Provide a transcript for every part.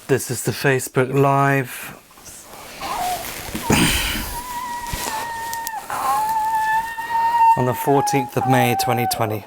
This is the Facebook Live. On the 14th of May 2020.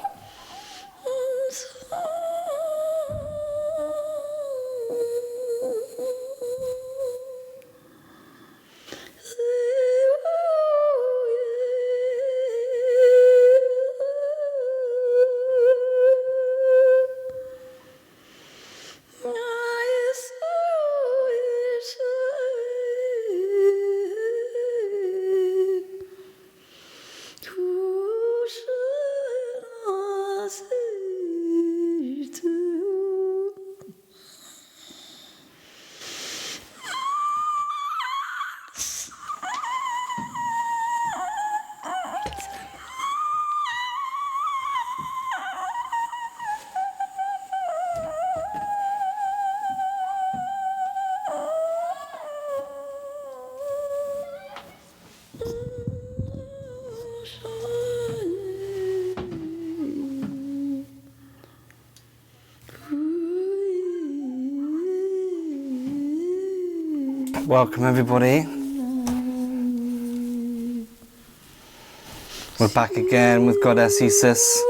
Welcome everybody. We're back again with Goddess Isis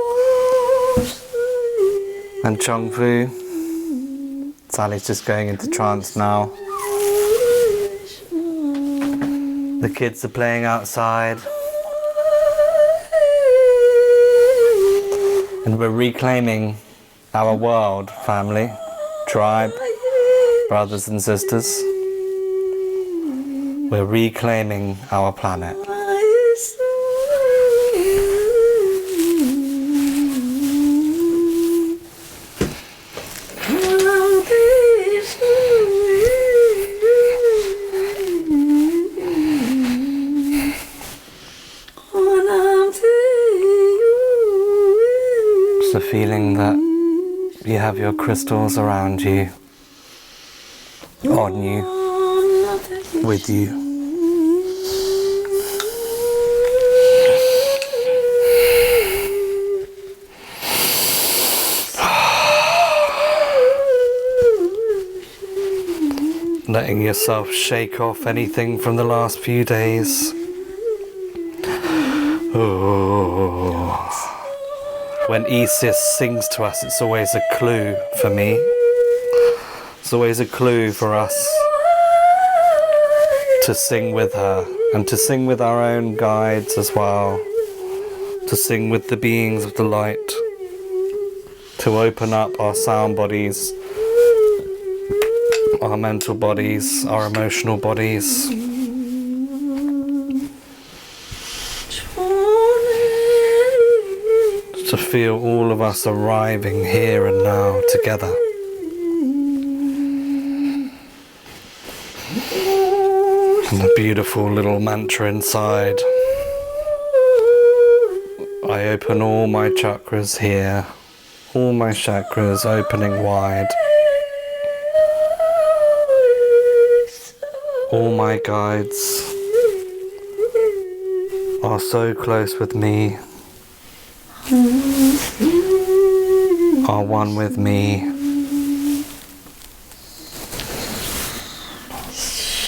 and Chung Fu. Sally's just going into trance now. The kids are playing outside. And we're reclaiming our world, family, tribe, brothers and sisters. We're reclaiming our planet. It's a feeling that you have your crystals around you, on you, with you. Letting yourself shake off anything from the last few days. Oh. When Isis sings to us, it's always a clue for me. It's always a clue for us to sing with her and to sing with our own guides as well. To sing with the beings of the light. To open up our sound bodies, our mental bodies, our emotional bodies. To feel all of us arriving here and now together. And the beautiful little mantra inside. I open all my chakras here. All my chakras opening wide. All my guides are so close with me, are one with me.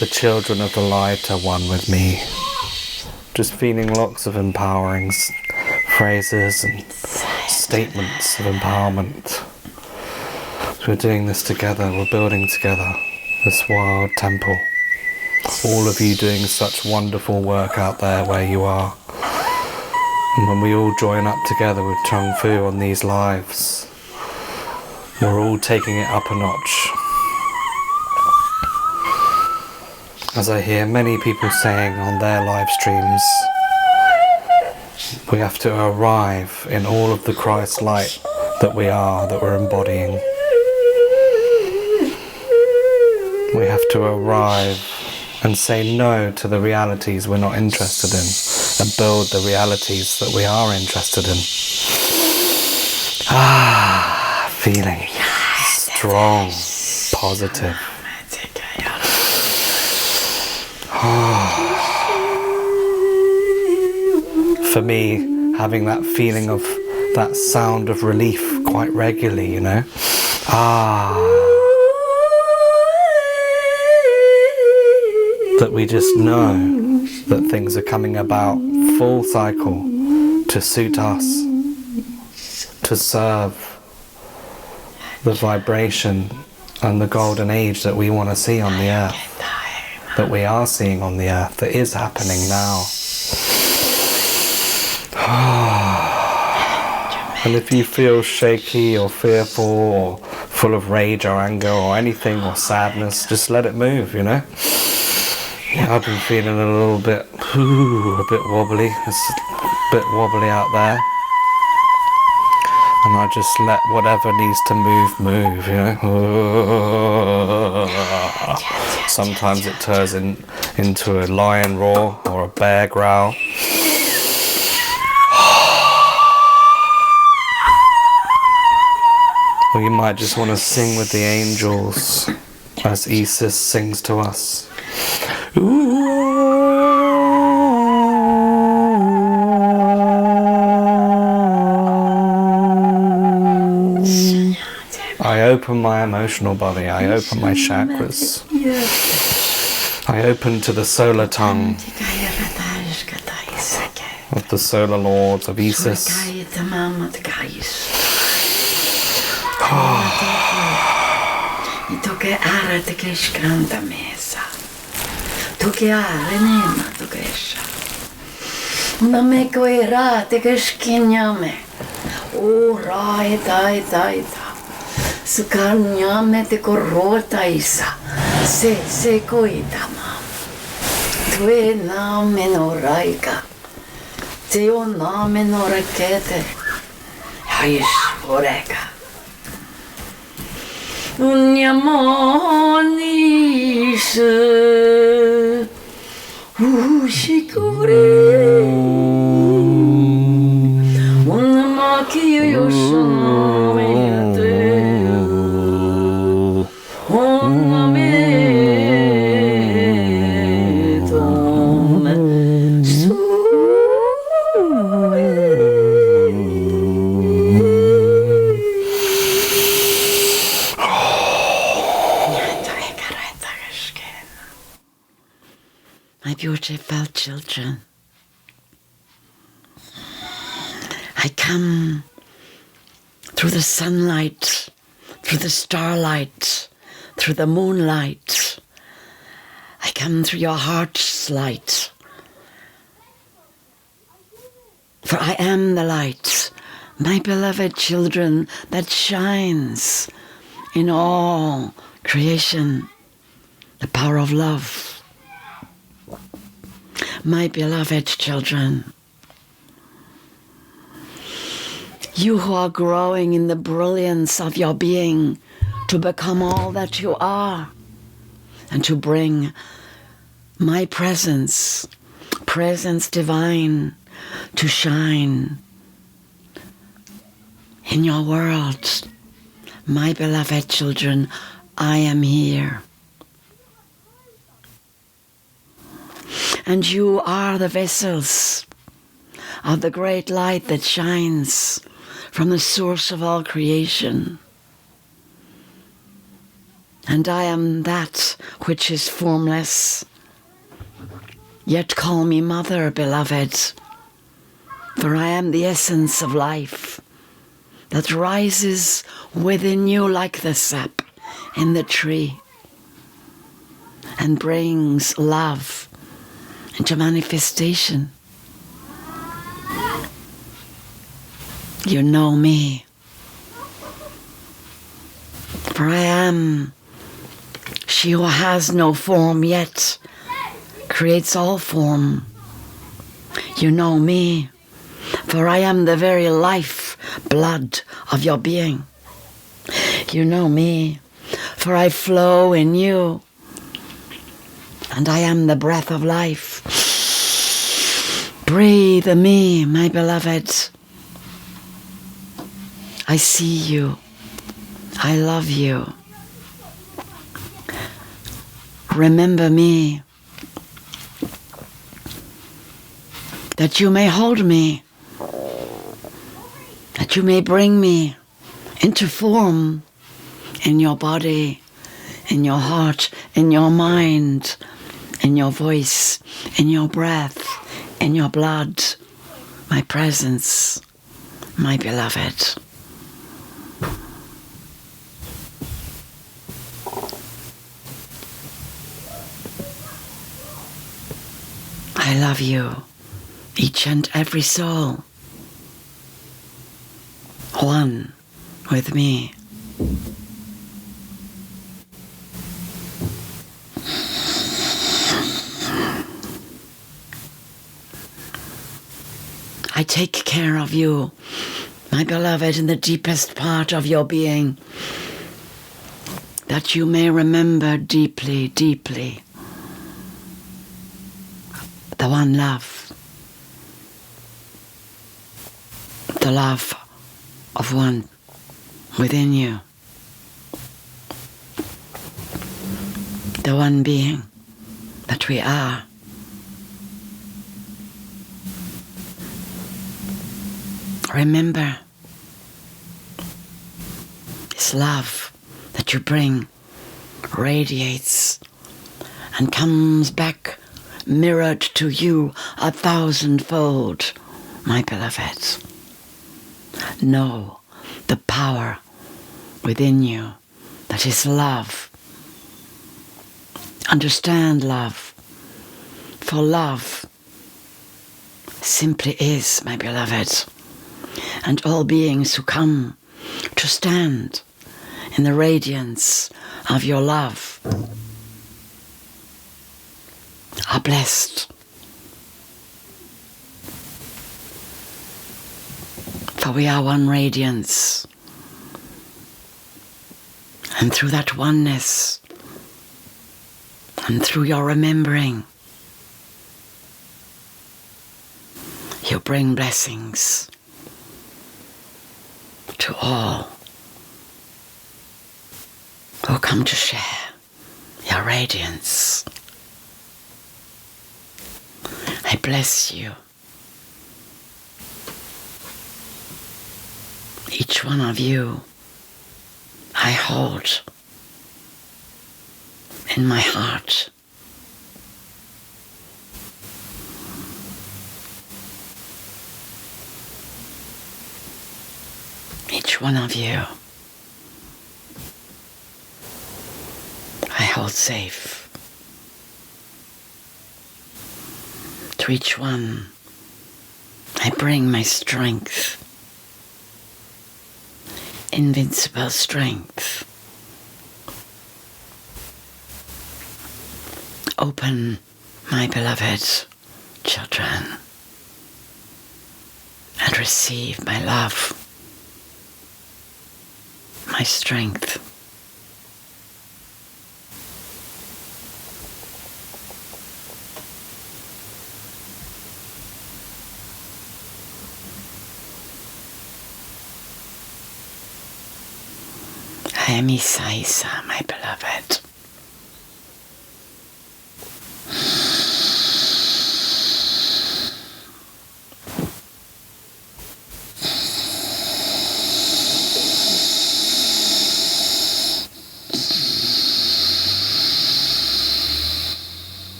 The children of the light are one with me. Just feeling lots of empowering phrases and statements of empowerment. So we're doing this together, we're building together this wild temple. All of you doing such wonderful work out there where you are. And when we all join up together with Chung Fu on these lives, we're all taking it up a notch. As I hear many people saying on their live streams, we have to arrive in all of the Christ light that we are, that we're embodying. We have to arrive and say no to the realities we're not interested in and build the realities that we are interested in. Feeling strong, positive. For me, having that feeling of that sound of relief quite regularly, you know. that we just know that things are coming about full cycle to suit us, to serve the vibration and the golden age that we want to see on the earth, that we are seeing on the earth, that is happening now. And if you feel shaky or fearful or full of rage or anger or anything or sadness, just let it move, you know. Yeah, I've been feeling a little bit, a bit wobbly. It's a bit wobbly out there. And I just let whatever needs to move, you know. Sometimes it turns into a lion roar or a bear growl. Or you might just want to sing with the angels as Isis sings to us. I open my emotional body, I open my chakras. I open to the solar tongue of the solar lords of Isis. Toke ara te keshkanta mesa. Toke ara nema to kesha. Una me koera te keshkinyame. O rai tai. Sukanyame te korota isa. Se koitama. Tue na menoraika. Te o na menorakete. Haish oreka. Unyamonis ushikure unamaki yoshamete My beautiful children, I come through the sunlight, through the starlight, through the moonlight. I come through your heart's light. For I am the light, my beloved children, that shines in all creation, the power of love. My beloved children, you who are growing in the brilliance of your being to become all that you are and to bring my presence divine, to shine in your world. My beloved children, I am here. And you are the vessels of the great light that shines from the source of all creation. And I am that which is formless. Yet call me Mother, beloved, for I am the essence of life that rises within you like the sap in the tree and brings love into manifestation. You know me, for I am she who has no form yet creates all form. You know me, for I am the very life blood of your being. You know me, for I flow in you, and I am the breath of life. Breathe in me, my beloved. I see you. I love you. Remember me, that you may hold me, that you may bring me into form in your body, in your heart, in your mind, in your voice, in your breath, in your blood, my presence, my beloved. I love you, each and every soul, one with me. I take care of you, my beloved, in the deepest part of your being, that you may remember deeply, deeply the one love, the love of one within you, the one being that we are. Remember this love that you bring radiates and comes back mirrored to you 1,000-fold, my beloved. Know the power within you that is love. Understand love, for love simply is, my beloved. And all beings who come to stand in the radiance of your love are blessed. For we are one radiance. And through that oneness, and through your remembering, you bring blessings to all who come to share your radiance. I bless you, each one of you. I hold in my heart. Each one of you I hold safe. To each one I bring my strength, invincible strength. Open, my beloved children, and receive my love, my strength. I am Isa, my beloved.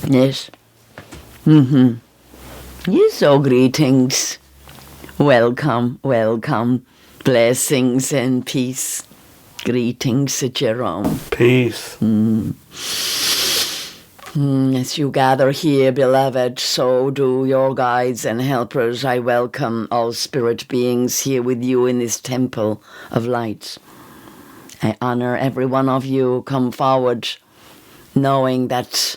Yes. Yes, so greetings. Welcome, welcome. Blessings and peace. Greetings, Jerome. Peace. As you gather here, beloved, so do your guides and helpers. I welcome all spirit beings here with you in this temple of light. I honor every one of you. Come forward, knowing that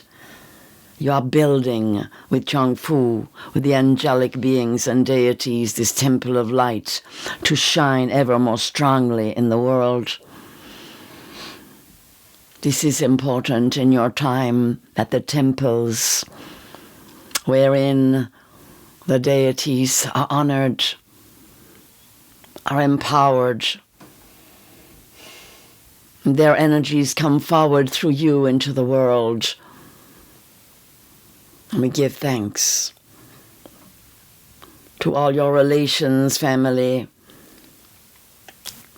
you are building with Chung Fu, with the angelic beings and deities, this temple of light to shine ever more strongly in the world. This is important in your time, that the temples wherein the deities are honored, are empowered, their energies come forward through you into the world. And we give thanks to all your relations, family,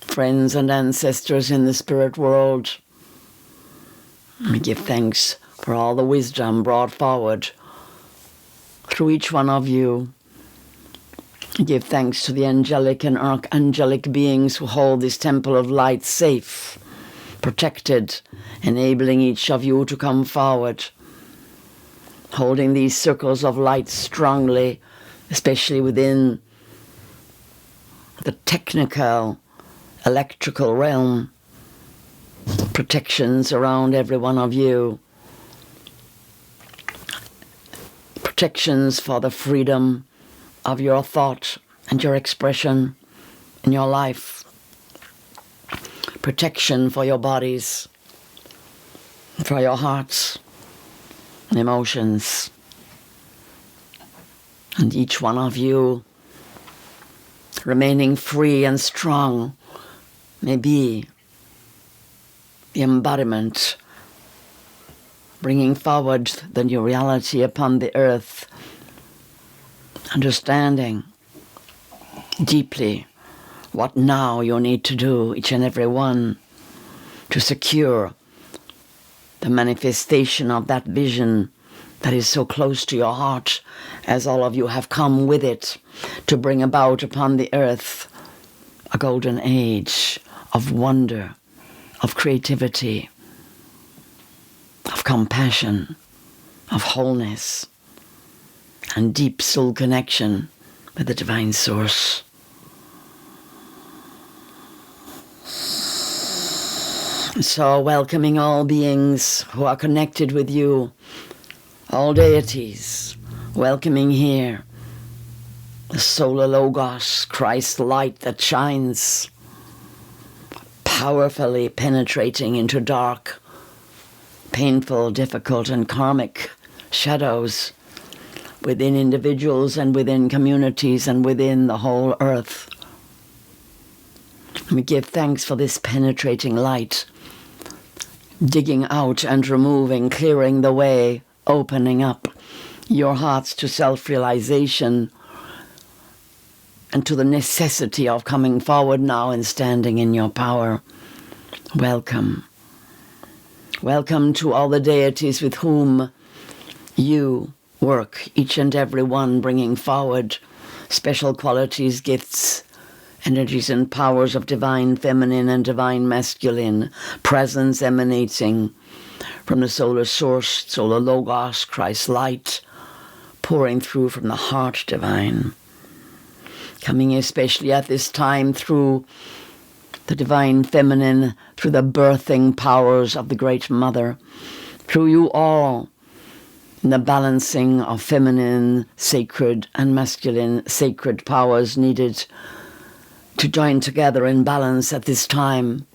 friends and ancestors in the spirit world. We give thanks for all the wisdom brought forward through each one of you. We give thanks to the angelic and archangelic beings who hold this temple of light safe, protected, enabling each of you to come forward, holding these circles of light strongly, especially within the technical, electrical realm. Protections around every one of you. Protections for the freedom of your thought and your expression in your life. Protection for your bodies, for your hearts and emotions. And each one of you remaining free and strong may be the embodiment, bringing forward the new reality upon the earth, understanding deeply what now you need to do, each and every one, to secure the manifestation of that vision that is so close to your heart, as all of you have come with it, to bring about upon the earth a golden age of wonder, of creativity, of compassion, of wholeness, and deep soul connection with the divine source. So welcoming all beings who are connected with you, all deities, welcoming here the solar logos, Christ light that shines, powerfully penetrating into dark, painful, difficult, and karmic shadows within individuals and within communities and within the whole earth. We give thanks for this penetrating light, digging out and removing, clearing the way, opening up your hearts to self-realization and to the necessity of coming forward now and standing in your power. Welcome. Welcome to all the deities with whom you work, each and every one bringing forward special qualities, gifts, energies and powers of divine feminine and divine masculine, presence emanating from the solar source, solar logos, Christ light, pouring through from the heart divine. Coming especially at this time through the divine feminine, through the birthing powers of the Great Mother, through you all, in the balancing of feminine, sacred, and masculine, sacred powers needed to join together in balance at this time,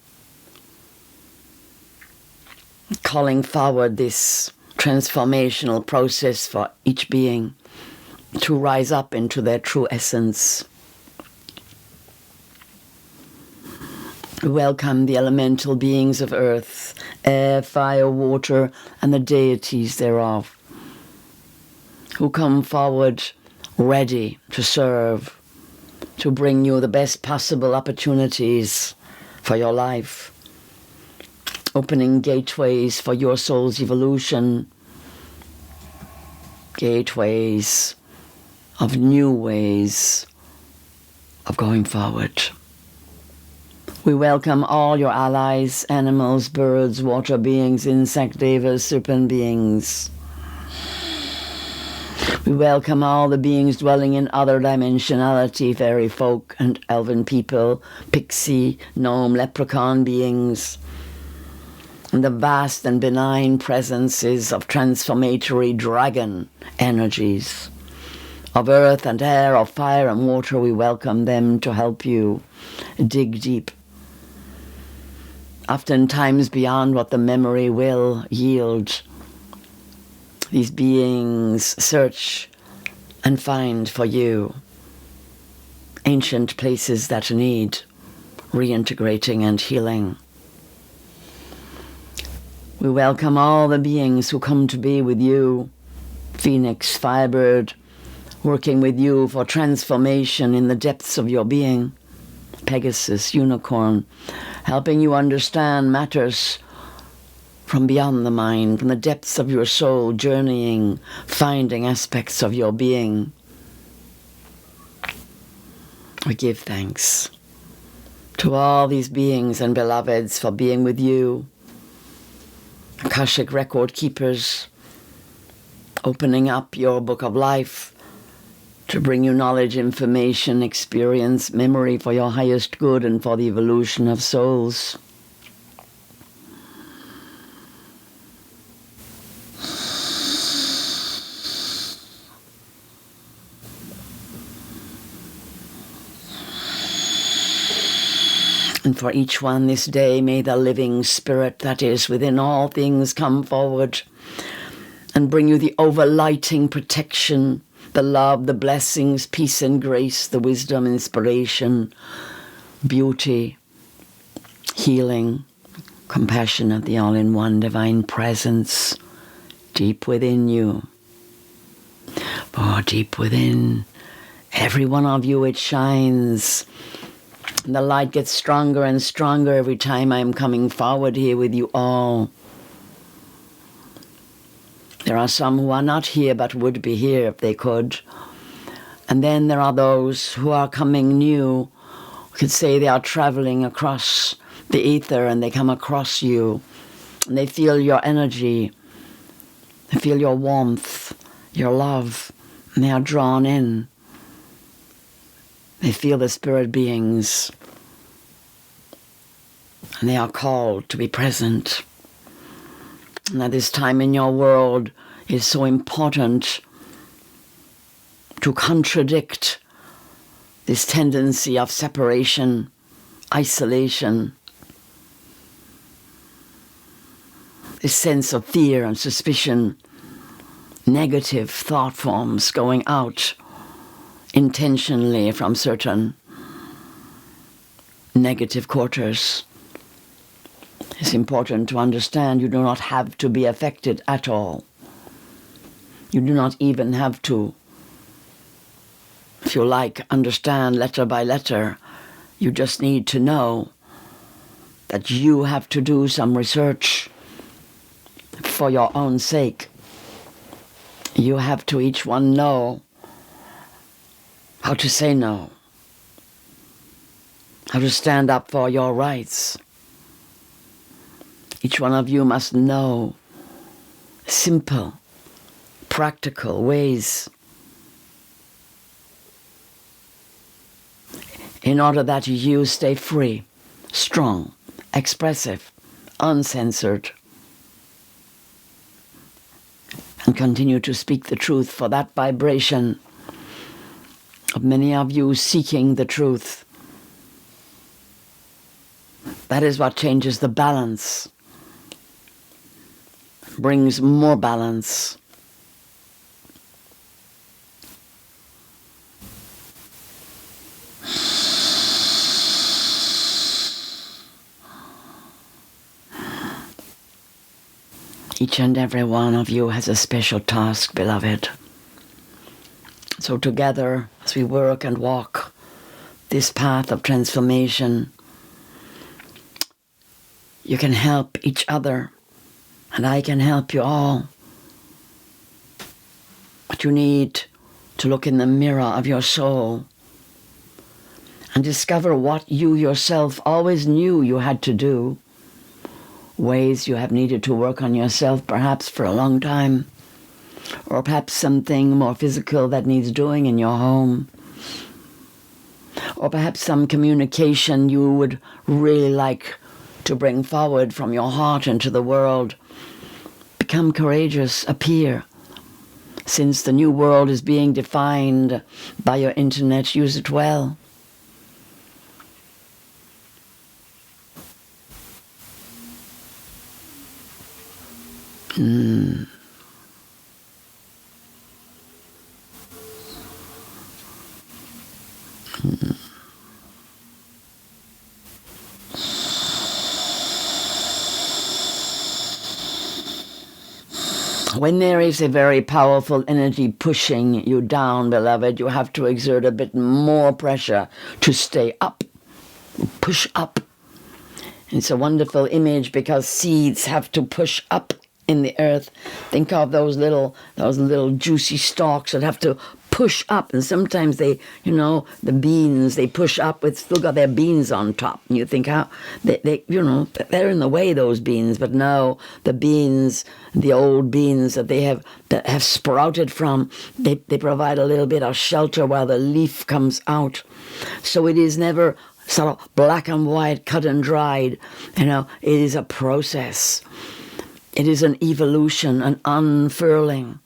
calling forward this transformational process for each being to rise up into their true essence. Welcome the elemental beings of earth, air, fire, water, and the deities thereof, who come forward ready to serve, to bring you the best possible opportunities for your life, opening gateways for your soul's evolution, gateways of new ways of going forward. We welcome all your allies, animals, birds, water beings, insect devas, serpent beings, We welcome all the beings dwelling in other dimensionality, fairy folk and elven people, pixie, gnome, leprechaun beings, and the vast and benign presences of transformatory dragon energies. Of earth and air, of fire and water, we welcome them to help you dig deep, oftentimes beyond what the memory will yield. These beings search and find for you ancient places that need reintegrating and healing. We welcome all the beings who come to be with you, Phoenix, Firebird, working with you for transformation in the depths of your being, Pegasus, Unicorn, helping you understand matters from beyond the mind, from the depths of your soul, journeying, finding aspects of your being. We give thanks to all these beings and beloveds for being with you, Akashic record keepers, opening up your book of life to bring you knowledge, information, experience, memory for your highest good and for the evolution of souls. And for each one this day, may the living spirit that is within all things come forward and bring you the overlighting protection, the love, the blessings, peace and grace, the wisdom, inspiration, beauty, healing, compassion of the all-in-one divine presence deep within you. For deep within every one of you it shines. And the light gets stronger and stronger every time I'm coming forward here with you all. There are some who are not here but would be here if they could. And then there are those who are coming new. We could say they are traveling across the ether and they come across you. And they feel your energy. They feel your warmth, your love. And they are drawn in. They feel the spirit beings, and they are called to be present. And at this time in your world, it is so important to contradict this tendency of separation, isolation, this sense of fear and suspicion, negative thought forms going out intentionally from certain negative quarters. It's important to understand you do not have to be affected at all. You do not even have to, if you like, understand letter by letter. You just need to know that you have to do some research for your own sake. You have to each one know how to say no, how to stand up for your rights. Each one of you must know simple, practical ways in order that you stay free, strong, expressive, uncensored, and continue to speak the truth, for that vibration of many of you seeking the truth, that is what changes the balance, brings more balance. Each and every one of you has a special task, beloved. So together, as we work and walk this path of transformation, you can help each other, and I can help you all. But you need to look in the mirror of your soul and discover what you yourself always knew you had to do, ways you have needed to work on yourself perhaps for a long time, or perhaps something more physical that needs doing in your home, or perhaps some communication you would really like to bring forward from your heart into the world. Become courageous, appear. Since the new world is being defined by your internet, use it well. When there is a very powerful energy pushing you down, beloved, you have to exert a bit more pressure to stay up, push up. It's a wonderful image because seeds have to push up in the earth. Think of those little juicy stalks that have to push up, and sometimes they, the beans, they push up with still got their beans on top, and you think how they they're in the way, those beans. But no, the beans, the old beans that have sprouted from, they provide a little bit of shelter while the leaf comes out. So it is never sort of black and white, cut and dried. It is a process. It is an evolution, an unfurling,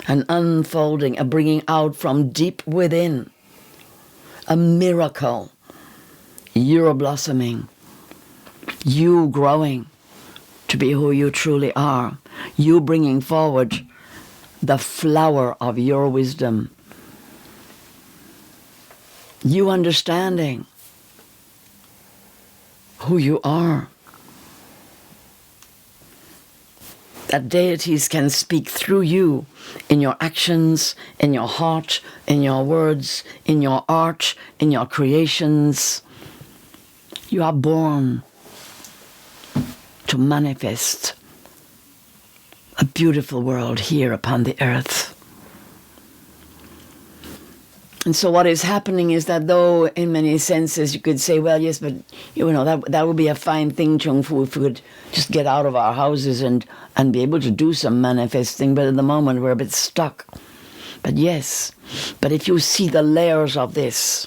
an unfolding, a bringing out from deep within. A miracle. You're blossoming. You growing to be who you truly are. You bringing forward the flower of your wisdom. You understanding who you are. That deities can speak through you in your actions, in your heart, in your words, in your art, in your creations. You are born to manifest a beautiful world here upon the earth. And so what is happening is that though in many senses you could say, well, yes, but that would be a fine thing, Chung Fu, if we could just get out of our houses and be able to do some manifesting, but at the moment we're a bit stuck. But yes, but if you see the layers of this,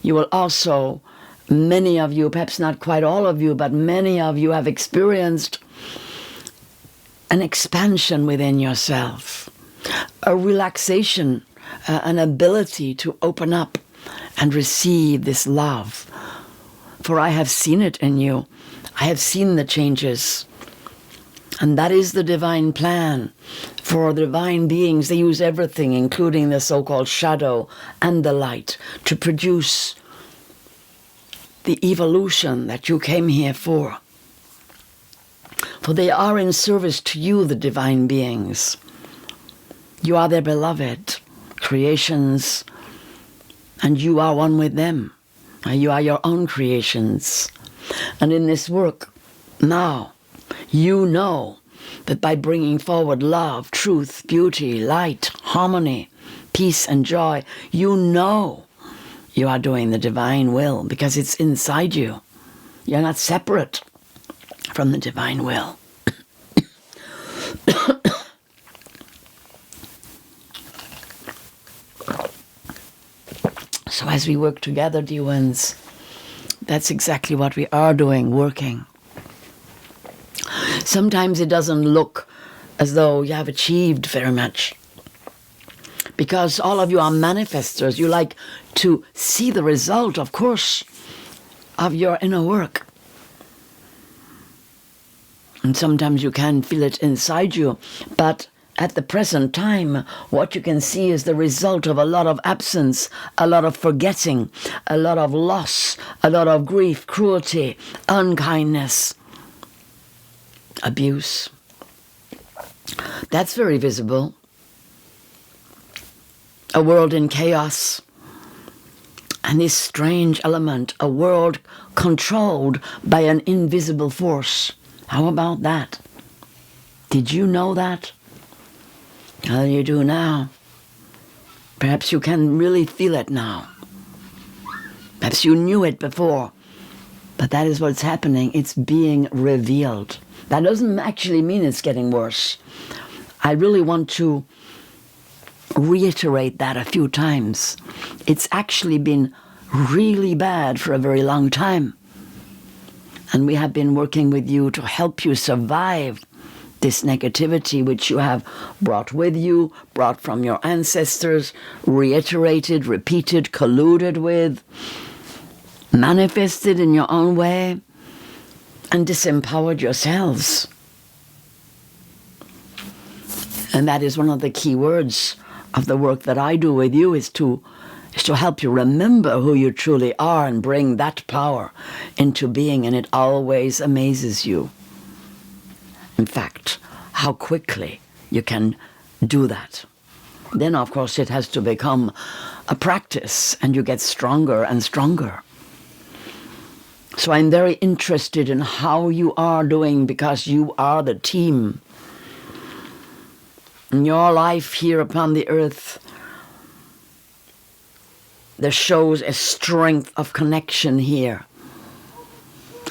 you will also, many of you, perhaps not quite all of you, but many of you have experienced an expansion within yourself, a relaxation, an ability to open up and receive this love. For I have seen it in you. I have seen the changes. And that is the divine plan. For the divine beings, they use everything, including the so-called shadow and the light, to produce the evolution that you came here for. For they are in service to you, the divine beings. You are their beloved creations, and you are one with them. You are your own creations. And in this work, now, you know that by bringing forward love, truth, beauty, light, harmony, peace and joy, you know you are doing the divine will because it's inside you. You're not separate from the divine will. So as we work together, dear ones, that's exactly what we are doing, working. Sometimes it doesn't look as though you have achieved very much, because all of you are manifestors. You like to see the result, of course, of your inner work. And sometimes you can feel it inside you, but at the present time, what you can see is the result of a lot of absence, a lot of forgetting, a lot of loss, a lot of grief, cruelty, unkindness, abuse. That's very visible. A world in chaos. And this strange element, a world controlled by an invisible force. How about that? Did you know that? Well, you do now. Perhaps you can really feel it now. Perhaps you knew it before. But that is what's happening. It's being revealed. That doesn't actually mean it's getting worse. I really want to reiterate that a few times. It's actually been really bad for a very long time. And we have been working with you to help you survive this negativity which you have brought with you, brought from your ancestors, reiterated, repeated, colluded with, manifested in your own way, and disempowered yourselves. And that is one of the key words of the work that I do with you, is to help you remember who you truly are and bring that power into being. And it always amazes you, in fact, how quickly you can do that. Then, of course, it has to become a practice, and you get stronger and stronger. So I'm very interested in how you are doing, because you are the team. In your life here upon the earth, there shows a strength of connection here.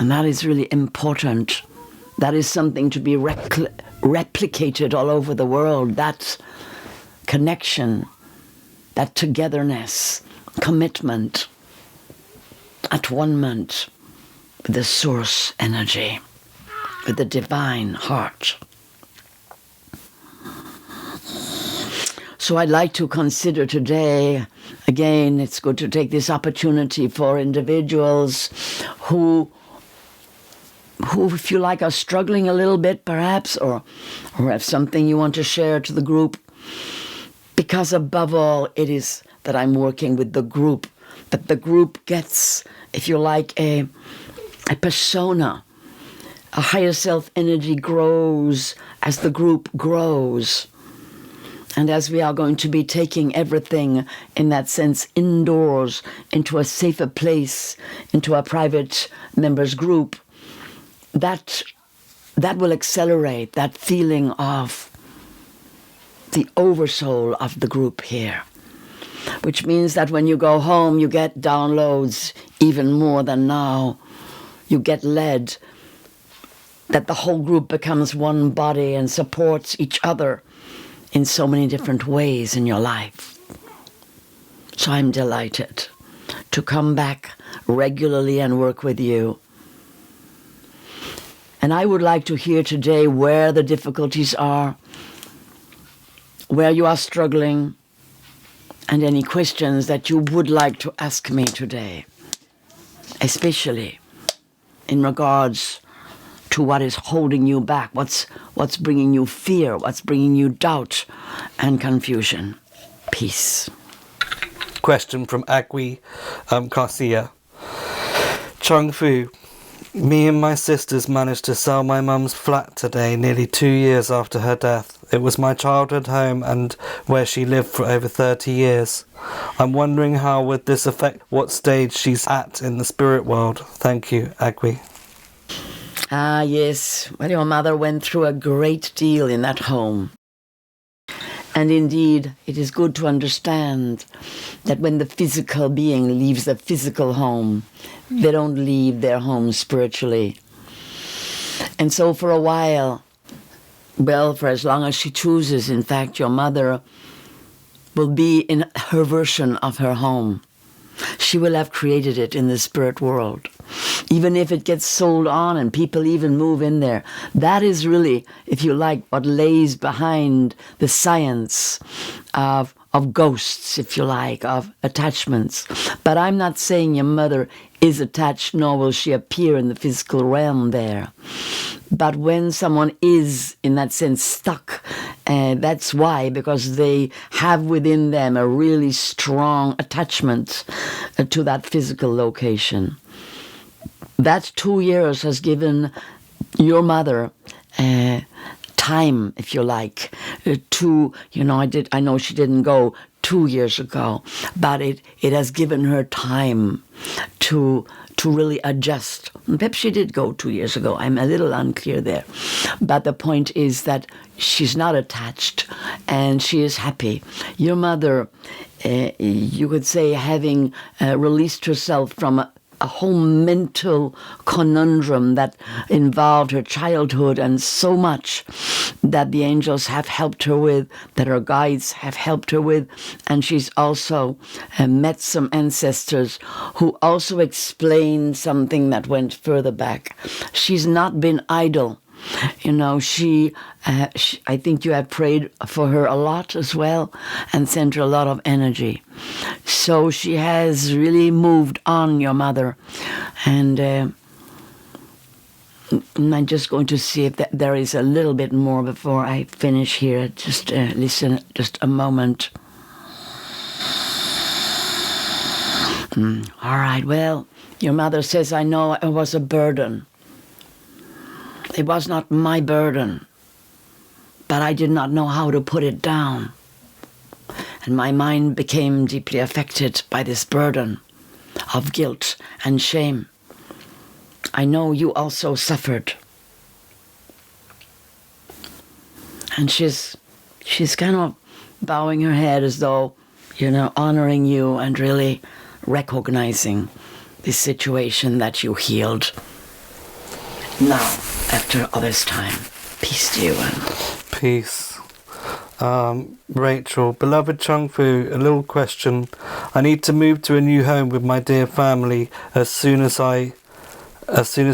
And that is really important. That is something to be replicated all over the world. That connection, that togetherness, commitment, at-one-ment with the source energy, with the divine heart. So I'd like to consider today, again, it's good to take this opportunity for individuals who, if you like, are struggling a little bit perhaps, or have something you want to share to the group. Because above all, it is that I'm working with the group, that the group gets, if you like, a persona. A higher self energy grows as the group grows. And as we are going to be taking everything, in that sense, indoors, into a safer place, into a private members group, that will accelerate that feeling of the oversoul of the group here. Which means that when you go home, you get downloads even more than now. You get led, that the whole group becomes one body and supports each other in so many different ways in your life. So I'm delighted to come back regularly and work with you. And I would like to hear today where the difficulties are, where you are struggling, and any questions that you would like to ask me today, especially in regards to what is holding you back, what's bringing you fear, what's bringing you doubt and confusion. Peace. Question from Agui Garcia. Chung Fu, me and my sisters managed to sell my mum's flat today, nearly 2 years after her death. It was my childhood home and where she lived for over 30 years. I'm wondering how would this affect what stage she's at in the spirit world. Thank you, Agui. Ah, yes. Well, your mother went through a great deal in that home. And indeed, it is good to understand that when the physical being leaves the physical home, they don't leave their home spiritually. And so for a while, well, for as long as she chooses, in fact, your mother will be in her version of her home. She will have created it in the spirit world. Even if it gets sold on and people even move in there, that is really, if you like, what lays behind the science of ghosts, if you like, of attachments. But I'm not saying your mother is attached, nor will she appear in the physical realm there. But when someone is, in that sense, stuck, that's why, because they have within them a really strong attachment to that physical location. That 2 years has given your mother time, if you like, to, I know she didn't go 2 years ago, but it has given her time to really adjust. Perhaps she did go 2 years ago. I'm a little unclear there. But the point is that she's not attached and she is happy. Your mother, you could say, having released herself from a whole mental conundrum that involved her childhood and so much that the angels have helped her with, that her guides have helped her with. And she's also met some ancestors who also explain something that went further back. She's not been idle. You know, I think you have prayed for her a lot as well and sent her a lot of energy. So she has really moved on, your mother. And I'm just going to see if there is a little bit more before I finish here. Just listen just a moment. All right, well, your mother says, I know it was a burden. It was not my burden, but I did not know how to put it down. And my mind became deeply affected by this burden of guilt and shame. I know you also suffered. And she's kind of bowing her head as though, you know, honoring you and really recognizing this situation that you healed. Now, after all this time, peace to you. Peace. Rachel, beloved Chung Fu, a little question. I need to move to a new home with my dear family as soon as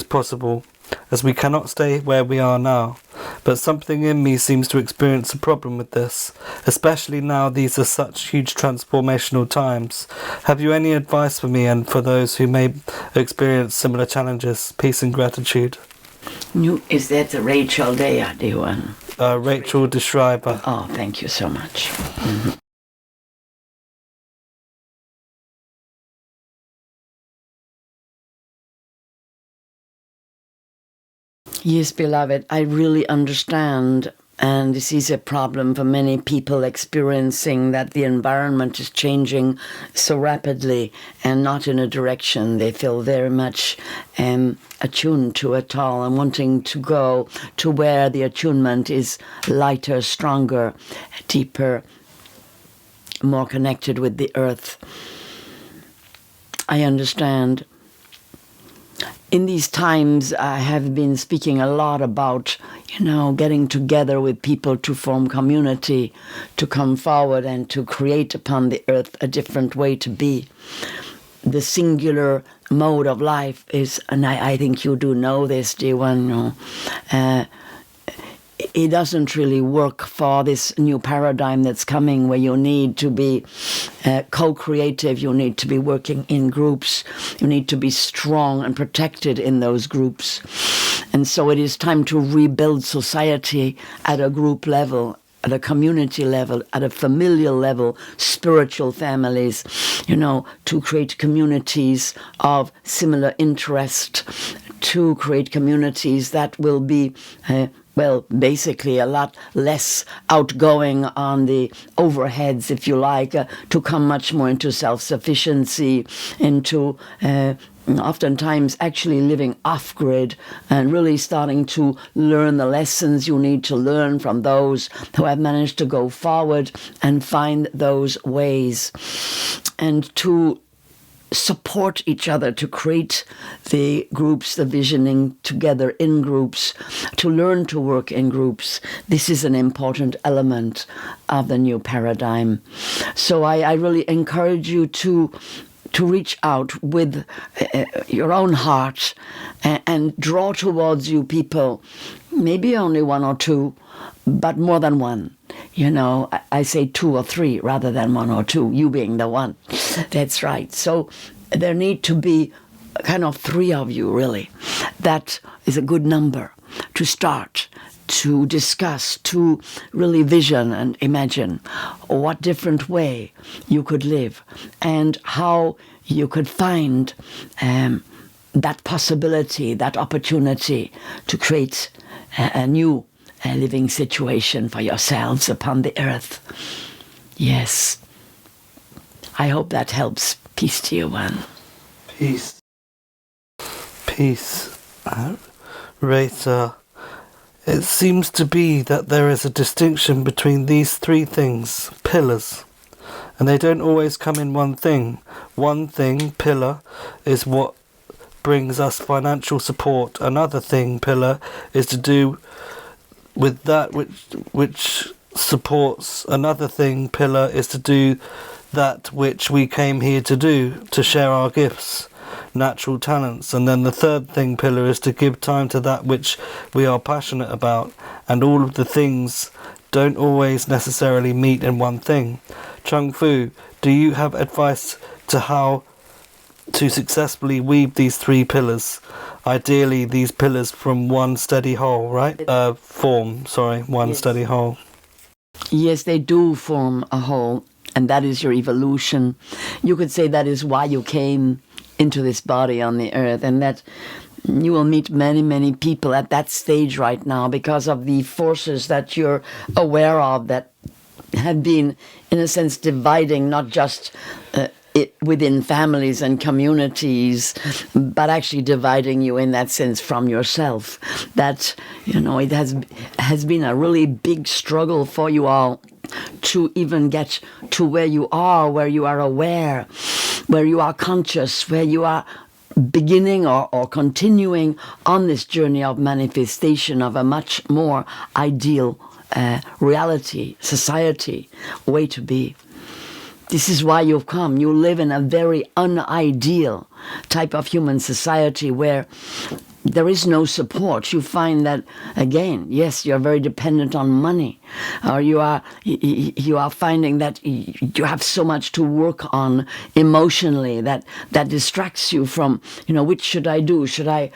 possible, as we cannot stay where we are now. But something in me seems to experience a problem with this, especially now these are such huge transformational times. Have you any advice for me and for those who may experience similar challenges? Peace and gratitude. Is that Rachel there, the one? Rachel de Schreiber. Oh, thank you so much. Mm-hmm. Yes, beloved, I really understand, and this is a problem for many people experiencing that the environment is changing so rapidly and not in a direction they feel very much attuned to at all, and wanting to go to where the attunement is lighter, stronger, deeper, more connected with the earth. I understand. In these times, I have been speaking a lot about, you know, getting together with people to form community, to come forward and to create upon the earth a different way to be. The singular mode of life is, and I think you do know this, dear one, you know, it doesn't really work for this new paradigm that's coming, where you need to be co-creative, you need to be working in groups, you need to be strong and protected in those groups. And so it is time to rebuild society at a group level, at a community level, at a familial level, spiritual families, you know, to create communities of similar interest, to create communities that will be basically a lot less outgoing on the overheads, if you like, to come much more into self-sufficiency, into oftentimes actually living off-grid and really starting to learn the lessons you need to learn from those who have managed to go forward and find those ways, and to support each other, to create the groups, the visioning together in groups, to learn to work in groups. This is an important element of the new paradigm. So I really encourage you to reach out with your own heart and draw towards you people, maybe only one or two, but more than one. You know, I say two or three rather than one or two, you being the one. That's right. So there need to be kind of three of you, really. That is a good number to start, to discuss, to really vision and imagine what different way you could live and how you could find that possibility, that opportunity to create a new living situation for yourselves upon the earth. Yes. I hope that helps. Peace to you, one. Peace. Peace. Rita, it seems to be that there is a distinction between these three things, pillars, and they don't always come in one thing. One thing, pillar, is what brings us financial support. Another thing, pillar, is to do with that which supports another thing, pillar, is to do that which we came here to do, to share our gifts, natural talents. And then the third thing, pillar, is to give time to that which we are passionate about. And all of the things don't always necessarily meet in one thing. Chung Fu, do you have advice to how to successfully weave these three pillars? Ideally, these pillars from one steady whole, right? One steady whole. Yes, they do form a whole, and that is your evolution. You could say that is why you came into this body on the earth, and that you will meet many, many people at that stage right now because of the forces that you're aware of that have been, in a sense, dividing not just it within families and communities, but actually dividing you in that sense from yourself. That, it has been a really big struggle for you all to even get to where you are aware, where you are conscious, where you are beginning or continuing on this journey of manifestation of a much more ideal reality, society, way to be. This is why you've come. You live in a very unideal type of human society where there is no support. You find that, again, yes, you're very dependent on money, or you are finding that you have so much to work on emotionally that distracts you from, which should I do? Should I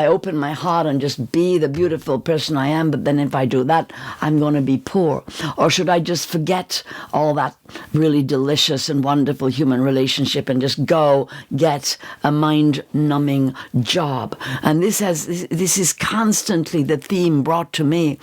open my heart and just be the beautiful person I am? But then if I do that, I'm going to be poor. Or should I just forget all that really delicious and wonderful human relationship and just go get a mind-numbing job? And this is constantly the theme brought to me.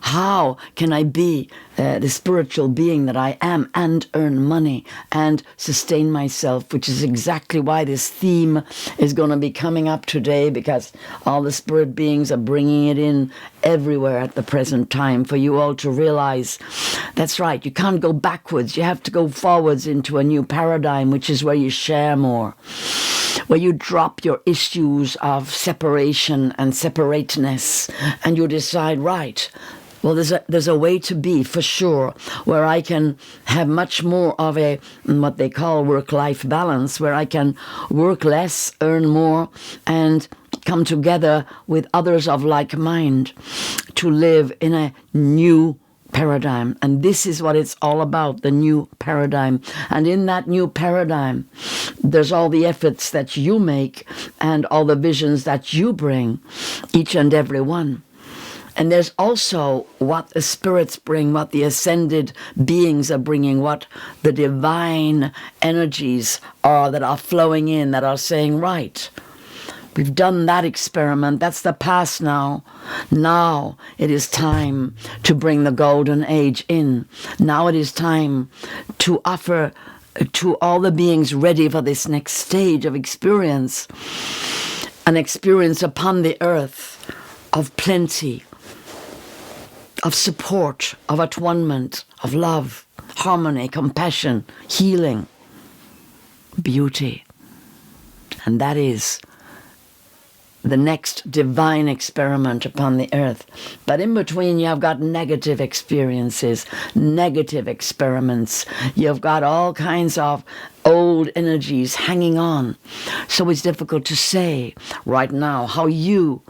How can I be the spiritual being that I am and earn money and sustain myself, which is exactly why this theme is going to be coming up today, because all the spirit beings are bringing it in everywhere at the present time for you all to realize that's right. You can't go backwards. You have to go forwards into a new paradigm, which is where you share more, where you drop your issues of separation and separateness, and you decide, right, well, there's a way to be, for sure, where I can have much more of a, what they call work-life balance, where I can work less, earn more, and come together with others of like mind to live in a new paradigm. And this is what it's all about, the new paradigm. And in that new paradigm, there's all the efforts that you make and all the visions that you bring, each and every one. And there's also what the spirits bring, what the ascended beings are bringing, what the divine energies are that are flowing in, that are saying, right, we've done that experiment. That's the past now. Now it is time to bring the golden age in. Now it is time to offer to all the beings ready for this next stage of experience, an experience upon the earth of plenty, of support, of at-one-ment, of love, harmony, compassion, healing, beauty. And that is the next divine experiment upon the earth. But in between, you have got negative experiences, negative experiments. You've got all kinds of old energies hanging on. So it's difficult to say right now how you,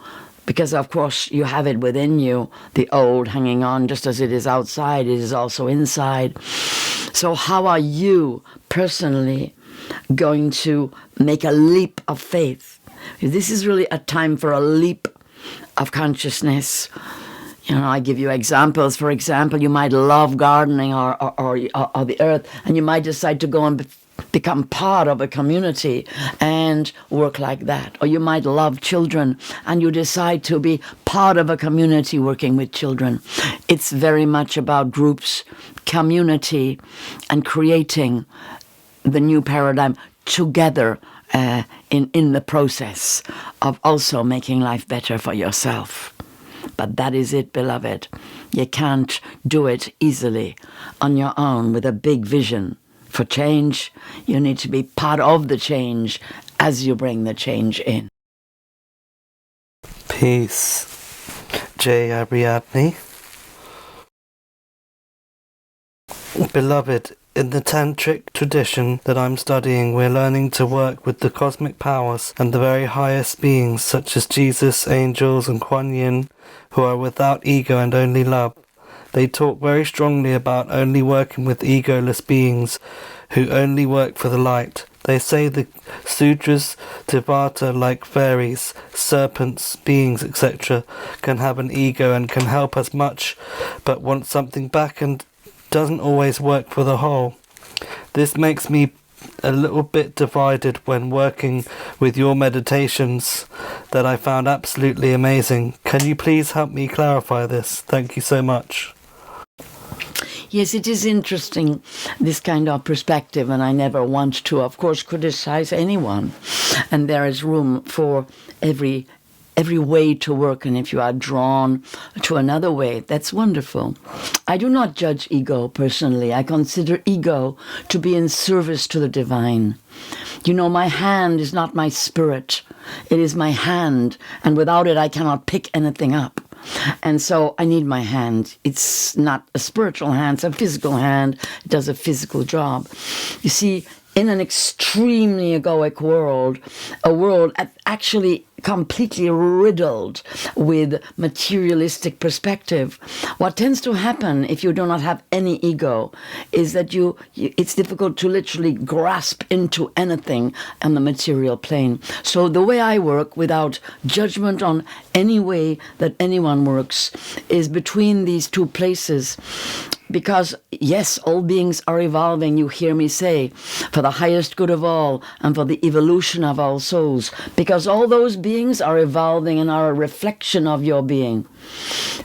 because of course you have it within you, the old hanging on, just as it is outside, it is also inside. So how are you personally going to make a leap of faith? This is really a time for a leap of consciousness. I give you examples. For example, you might love gardening or the earth, and you might decide to go and become part of a community and work like that. Or you might love children and you decide to be part of a community working with children. It's very much about groups, community, and creating the new paradigm together in the process of also making life better for yourself. But that is it, beloved. You can't do it easily on your own with a big vision. For change, you need to be part of the change as you bring the change in. Peace. Jay Ariadne. Beloved, in the tantric tradition that I'm studying, we're learning to work with the cosmic powers and the very highest beings such as Jesus, angels and Kuan Yin, who are without ego and only love. They talk very strongly about only working with egoless beings who only work for the light. They say the sutras, Tivata, like fairies, serpents, beings, etc., can have an ego and can help us much, but want something back and doesn't always work for the whole. This makes me a little bit divided when working with your meditations that I found absolutely amazing. Can you please help me clarify this? Thank you so much. Yes, it is interesting, this kind of perspective, and I never want to, of course, criticize anyone. And there is room for every way to work, and if you are drawn to another way, that's wonderful. I do not judge ego personally. I consider ego to be in service to the divine. You know, my hand is not my spirit. It is my hand, and without it I cannot pick anything up. And so I need my hand. It's not a spiritual hand, it's a physical hand. It does a physical job. You see, in an extremely egoic world, a world actually completely riddled with materialistic perspective, what tends to happen if you do not have any ego is that it's difficult to literally grasp into anything on the material plane. So the way I work, without judgment on any way that anyone works, is between these two places. Because, yes, all beings are evolving, you hear me say, for the highest good of all and for the evolution of all souls. Because all those beings are evolving and are a reflection of your being.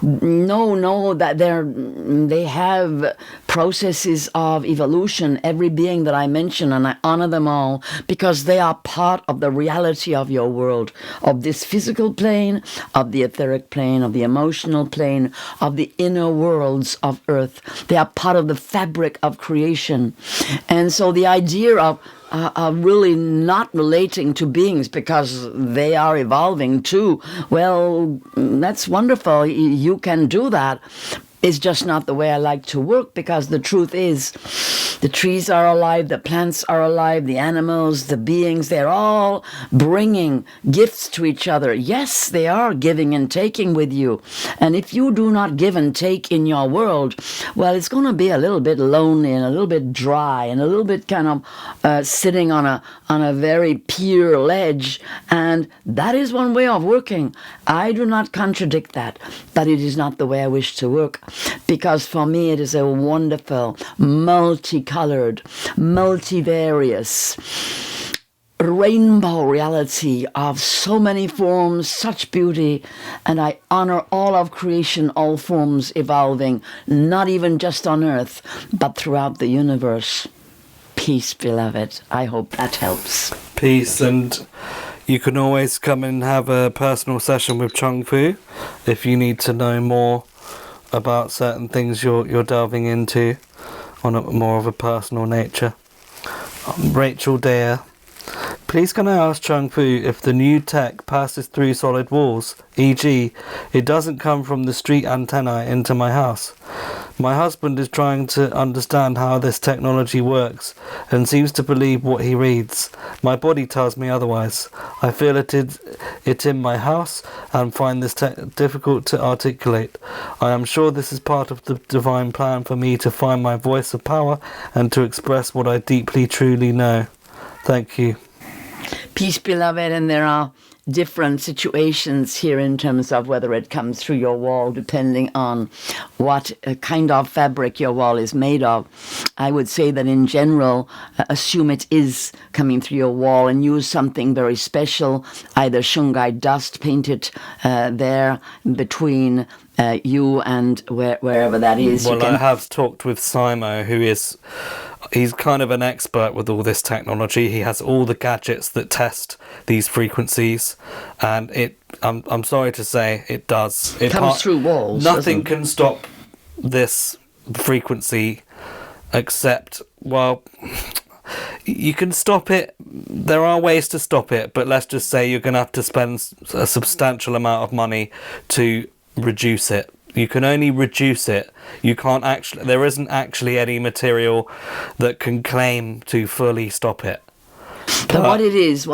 No, that they have processes of evolution, every being that I mention, and I honor them all because they are part of the reality of your world, of this physical plane, of the etheric plane, of the emotional plane, of the inner worlds of earth. They are part of the fabric of creation. And so the idea of really not relating to beings because they are evolving too, well, that's wonderful. You can do that. It's just not the way I like to work, because the truth is the trees are alive, the plants are alive, the animals, the beings, they're all bringing gifts to each other. Yes, they are giving and taking with you. And if you do not give and take in your world, well, it's going to be a little bit lonely and a little bit dry and a little bit kind of sitting on a very pure ledge. And that is one way of working. I do not contradict that, but it is not the way I wish to work. Because for me it is a wonderful, multicolored, multivarious, rainbow reality of so many forms, such beauty, and I honor all of creation, all forms evolving, not even just on Earth, but throughout the universe. Peace, beloved. I hope that helps. Peace, and you can always come and have a personal session with Chung Fu if you need to know more about certain things you're delving into on a more of a personal nature. Rachel Dare. Please can I ask Chung Fu if the new tech passes through solid walls, e.g. it doesn't come from the street antennae into my house. My husband is trying to understand how this technology works and seems to believe what he reads. My body tells me otherwise. I feel it in my house and find this difficult to articulate. I am sure this is part of the divine plan for me to find my voice of power and to express what I deeply truly know. Thank you. Peace, beloved, and there are different situations here in terms of whether it comes through your wall, depending on what kind of fabric your wall is made of. I would say that in general, assume it is coming through your wall and use something very special, either shungai dust painted there between you and wherever that is. Well, I have talked with Simo, he's kind of an expert with all this technology. He has all the gadgets that test these frequencies, and I'm sorry to say, it does. It comes through walls. Nothing can stop this frequency except, well, you can stop it. There are ways to stop it, but let's just say you're going to have to spend a substantial amount of money to reduce it. You can only reduce it. You can't actually. There isn't actually any material that can claim to fully stop it. But what it is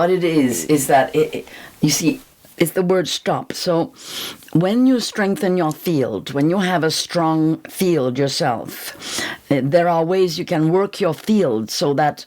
that you see, it's the word stop. So when you strengthen your field, when you have a strong field yourself, there are ways you can work your field so that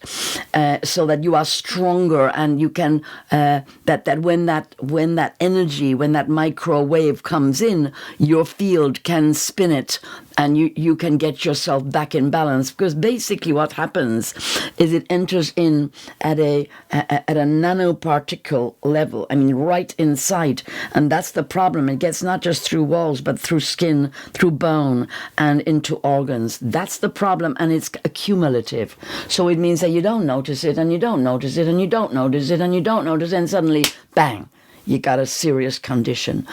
you are stronger, and you can that when that energy, when that microwave comes in, your field can spin it, and you can get yourself back in balance. Because basically what happens is it enters in at a nanoparticle level. I mean, right inside, and that's the problem. It gets not just through walls, but through skin, through bone, and into organs. That's the problem, and it's accumulative. So it means that you don't notice it, and you don't notice it, and you don't notice it, and you don't notice it, and suddenly, bang, you got a serious condition,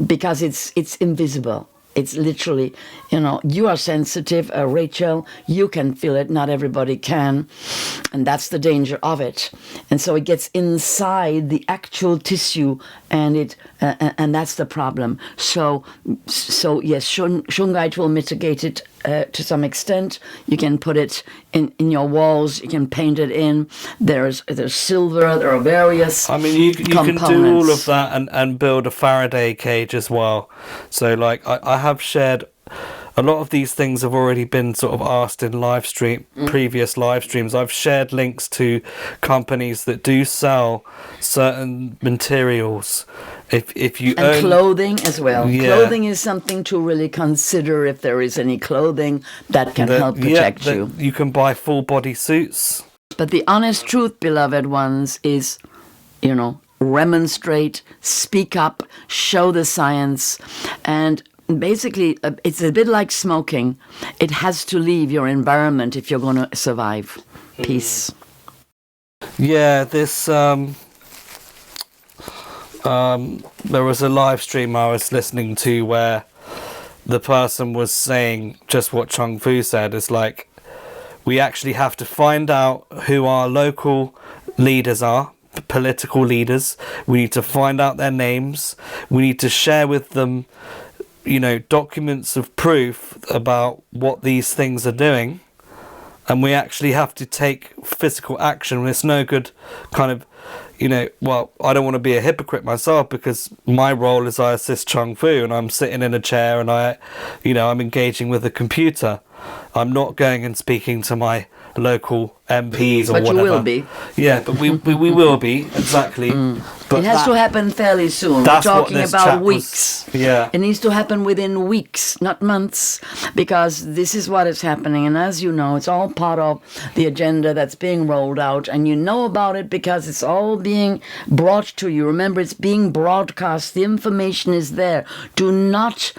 because it's invisible. It's literally, you are sensitive, Rachel, you can feel it, not everybody can, and that's the danger of it. And so it gets inside the actual tissue, and and that's the problem. So yes, Shungite will mitigate it to some extent. You can put it in your walls, you can paint it in. There's silver, there are various you can components. do all of that and build a Faraday cage as well. So like I have shared a lot of these things have already been sort of asked in previous live streams. I've shared links to companies that do sell certain materials. If you and clothing as well. Yeah. Clothing is something to really consider. If there is any clothing that can help protect you. You can buy full body suits. But the honest truth, beloved ones, is, remonstrate, speak up, show the science, and basically, it's a bit like smoking. It has to leave your environment if you're going to survive. Peace. Yeah, this there was a live stream I was listening to where the person was saying just what Chung Fu said. It's like, we actually have to find out who our local leaders are, political leaders. We need to find out their names. We need to share with them documents of proof about what these things are doing, and we actually have to take physical action. It's no good kind of, I don't want to be a hypocrite myself, because my role is I assist Chung Fu, and I'm sitting in a chair and I'm engaging with a computer. I'm not going and speaking to my local MPs or whatever. But you will be. Yeah, but we will be, exactly. But it has to happen fairly soon. We're talking about weeks. Yeah. It needs to happen within weeks, not months, because this is what is happening. And as you know, it's all part of the agenda that's being rolled out. And you know about it because it's all being brought to you. Remember, it's being broadcast. The information is there. Do not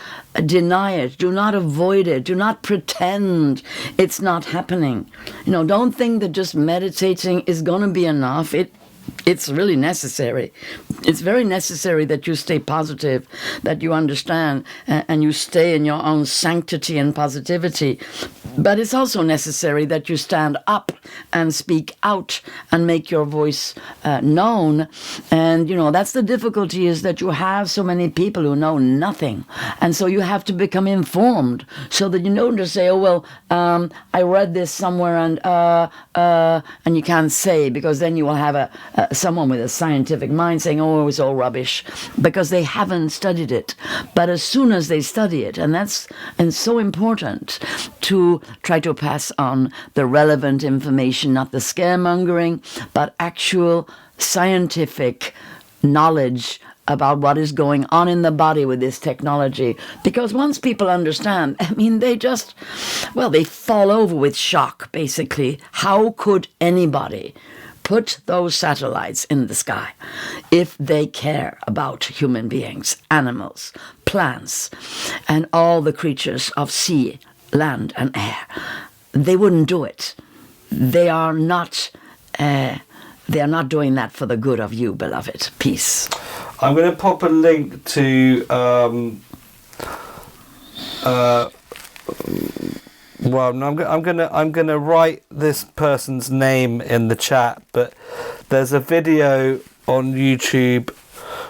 deny it. Do not avoid it. Do not pretend it's not happening. Don't think that just meditating is going to be enough. It's really necessary. It's very necessary that you stay positive, that you understand, and you stay in your own sanctity and positivity. But it's also necessary that you stand up and speak out and make your voice known. And, that's the difficulty, is that you have so many people who know nothing. And so you have to become informed so that you don't just say, I read this somewhere, and you can't say, because then you will have someone with a scientific mind saying, it was all rubbish, because they haven't studied it. But as soon as they study it, and it's so important to try to pass on the relevant information, not the scaremongering, but actual scientific knowledge about what is going on in the body with this technology. Because once people understand, they fall over with shock, basically. How could anybody put those satellites in the sky if they care about human beings, animals, plants, and all the creatures of sea, land, and air? They wouldn't do it. They are not doing that for the good of you, beloved. Peace. I'm going to pop a link to I'm gonna write this person's name in the chat, but there's a video on YouTube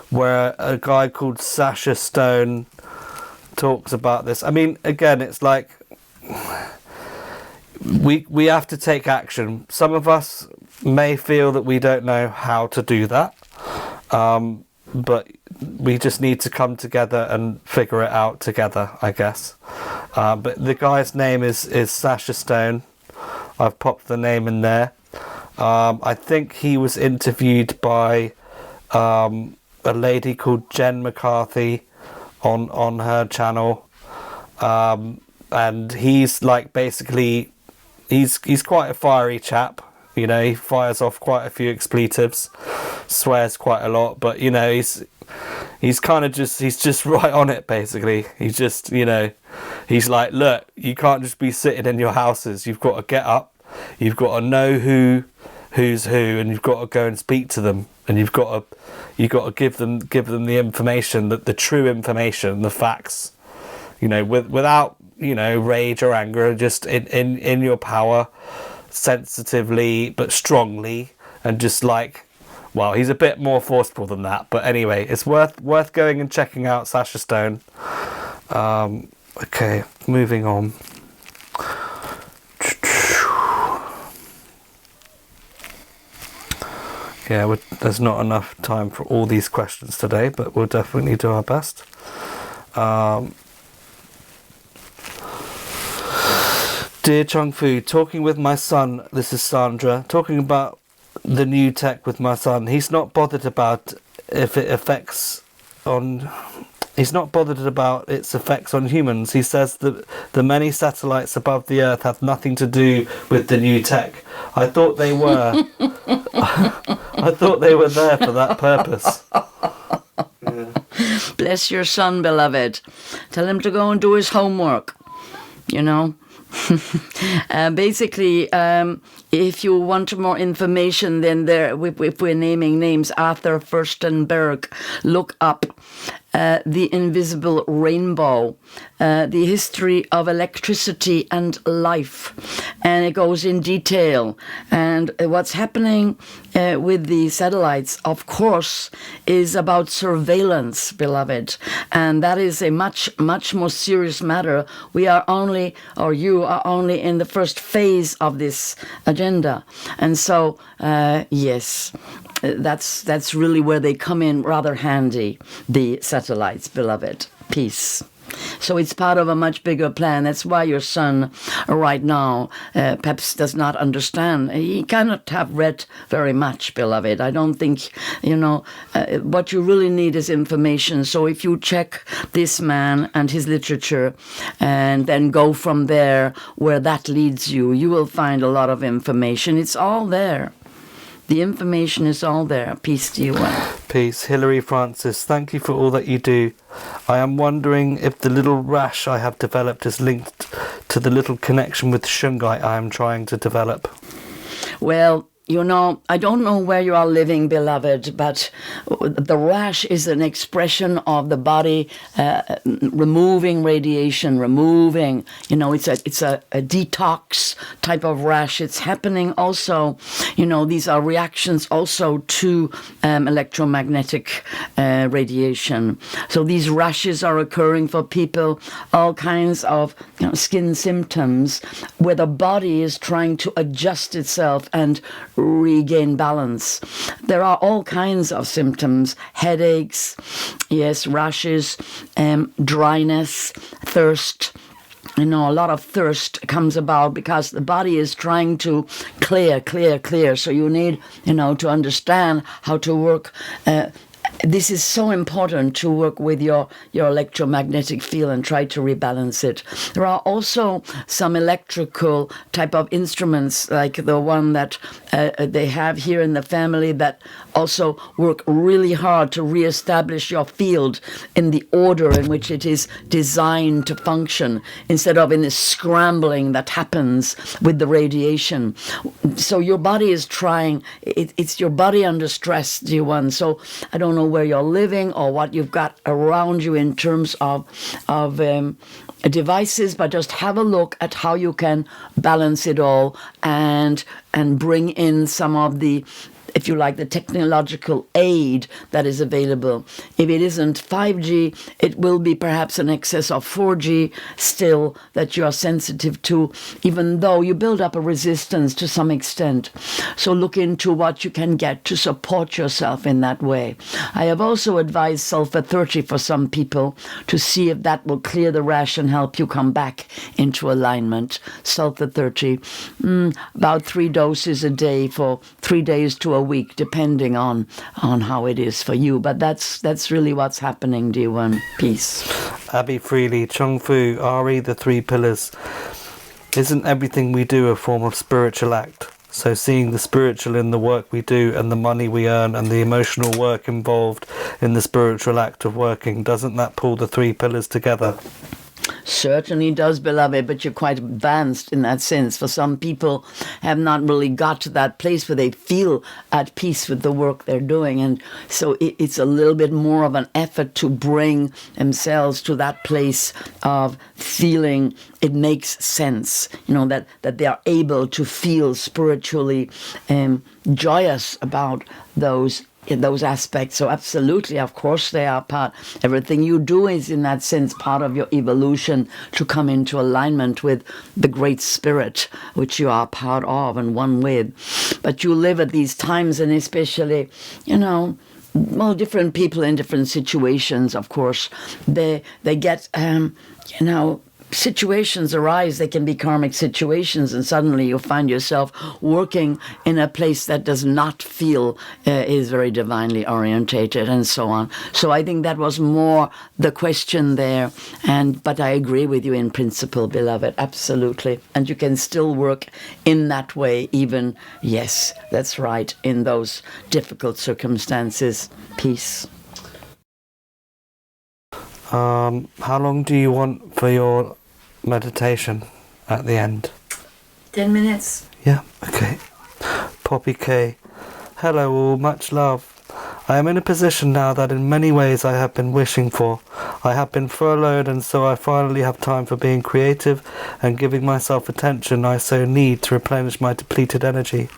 where a guy called Sasha Stone talks about this. I mean, again, it's like we have to take action. Some of us may feel that we don't know how to do that, but we just need to come together and figure it out together, I guess. But the guy's name is Sasha Stone. I've popped the name in there. I think he was interviewed by a lady called Jen McCarthy on her channel, and he's like basically he's quite a fiery chap. You know, he fires off quite a few expletives, swears quite a lot, but you know, he's kind of just right on it basically. He's just, you know, he's like, look, you can't just be sitting in your houses. You've got to get up. You've got to know who's who, and you've got to go and speak to them, and you've got to give them the information, the true information, the facts, you know, without, you know, rage or anger, just in your power, sensitively but strongly, and just like, well, he's a bit more forceful than that, but anyway, it's worth going and checking out Sasha Stone. Okay, moving on. Yeah, there's not enough time for all these questions today, but we'll definitely do our best. Dear Chung Fu, talking with my son, this is Sandra, talking about the new tech with my son. He's not bothered about if it affects on... He's not bothered about its effects on humans. He says that the many satellites above the Earth have nothing to do with the new tech. I thought they were. I thought they were there for that purpose. Yeah. Bless your son, beloved. Tell him to go and do his homework, you know. Basically, if you want more information, then if we're naming names, Arthur Furstenberg, look up The Invisible Rainbow, the history of electricity and life, and it goes in detail. And what's happening with the satellites, of course, is about surveillance, beloved, and that is a much more serious matter. We are only, or you are only, in the first phase of this agenda, and so yes. That's really where they come in rather handy, the satellites, beloved. Peace. So it's part of a much bigger plan. That's why your son right now perhaps does not understand. He cannot have read very much, beloved. I don't think, you know, what you really need is information. So if you check this man and his literature and then go from there where that leads you, you will find a lot of information. It's all there. The information is all there. Peace to you all. Peace. Hilary Francis, thank you for all that you do. I am wondering if the little rash I have developed is linked to the little connection with shungite I am trying to develop. Well, you know, I don't know where you are living, beloved, but the rash is an expression of the body removing radiation, you know, it's a detox type of rash. It's happening also, you know, these are reactions also to electromagnetic radiation. So these rashes are occurring for people, all kinds of, you know, skin symptoms where the body is trying to adjust itself and regain balance. There are all kinds of symptoms, headaches, yes, rashes, dryness, thirst. You know, a lot of thirst comes about because the body is trying to clear. So you need, you know, to understand how to work. This is so important, to work with your electromagnetic field and try to rebalance it. There are also some electrical type of instruments, like the one that they have here in the family, that also work really hard to reestablish your field in the order in which it is designed to function, instead of in the scrambling that happens with the radiation. So your body is trying, it's your body under stress, dear one. So I don't know where you're living or what you've got around you in terms of devices, but just have a look at how you can balance it all and bring in some of the if you like, the technological aid that is available. If it isn't 5G, it will be perhaps an excess of 4G still that you are sensitive to, even though you build up a resistance to some extent. So look into what you can get to support yourself in that way. I have also advised sulfur 30 for some people to see if that will clear the rash and help you come back into alignment. Sulfur 30, about 3 doses a day for 3 days to a week, depending on how it is for you. But that's really what's happening, dear one. Peace. Abby Freely, Chung Fu, RE, the 3 pillars. Isn't everything we do a form of spiritual act? So seeing the spiritual in the work we do and the money we earn and the emotional work involved in the spiritual act of working, doesn't that pull the 3 pillars together? Certainly does, beloved, but you're quite advanced in that sense. For some people have not really got to that place where they feel at peace with the work they're doing. And so it's a little bit more of an effort to bring themselves to that place of feeling it makes sense, that they are able to feel spiritually joyous about those aspects. So absolutely, of course, they are part. Everything you do is, in that sense, part of your evolution to come into alignment with the Great Spirit, which you are part of and one with. But you live at these times, and especially, different people in different situations, of course, they get, situations arise. They can be karmic situations, and suddenly you find yourself working in a place that does not feel is very divinely orientated, and so on. So I think that was more the question there. But I agree with you in principle, beloved, absolutely. And you can still work in that way, even, yes, that's right, in those difficult circumstances. Peace. How long do you want for your meditation at the end? 10 minutes. Yeah, okay. Poppy K. Hello all, much love. I am in a position now that in many ways I have been wishing for. I have been furloughed, and so I finally have time for being creative and giving myself attention I so need to replenish my depleted energy.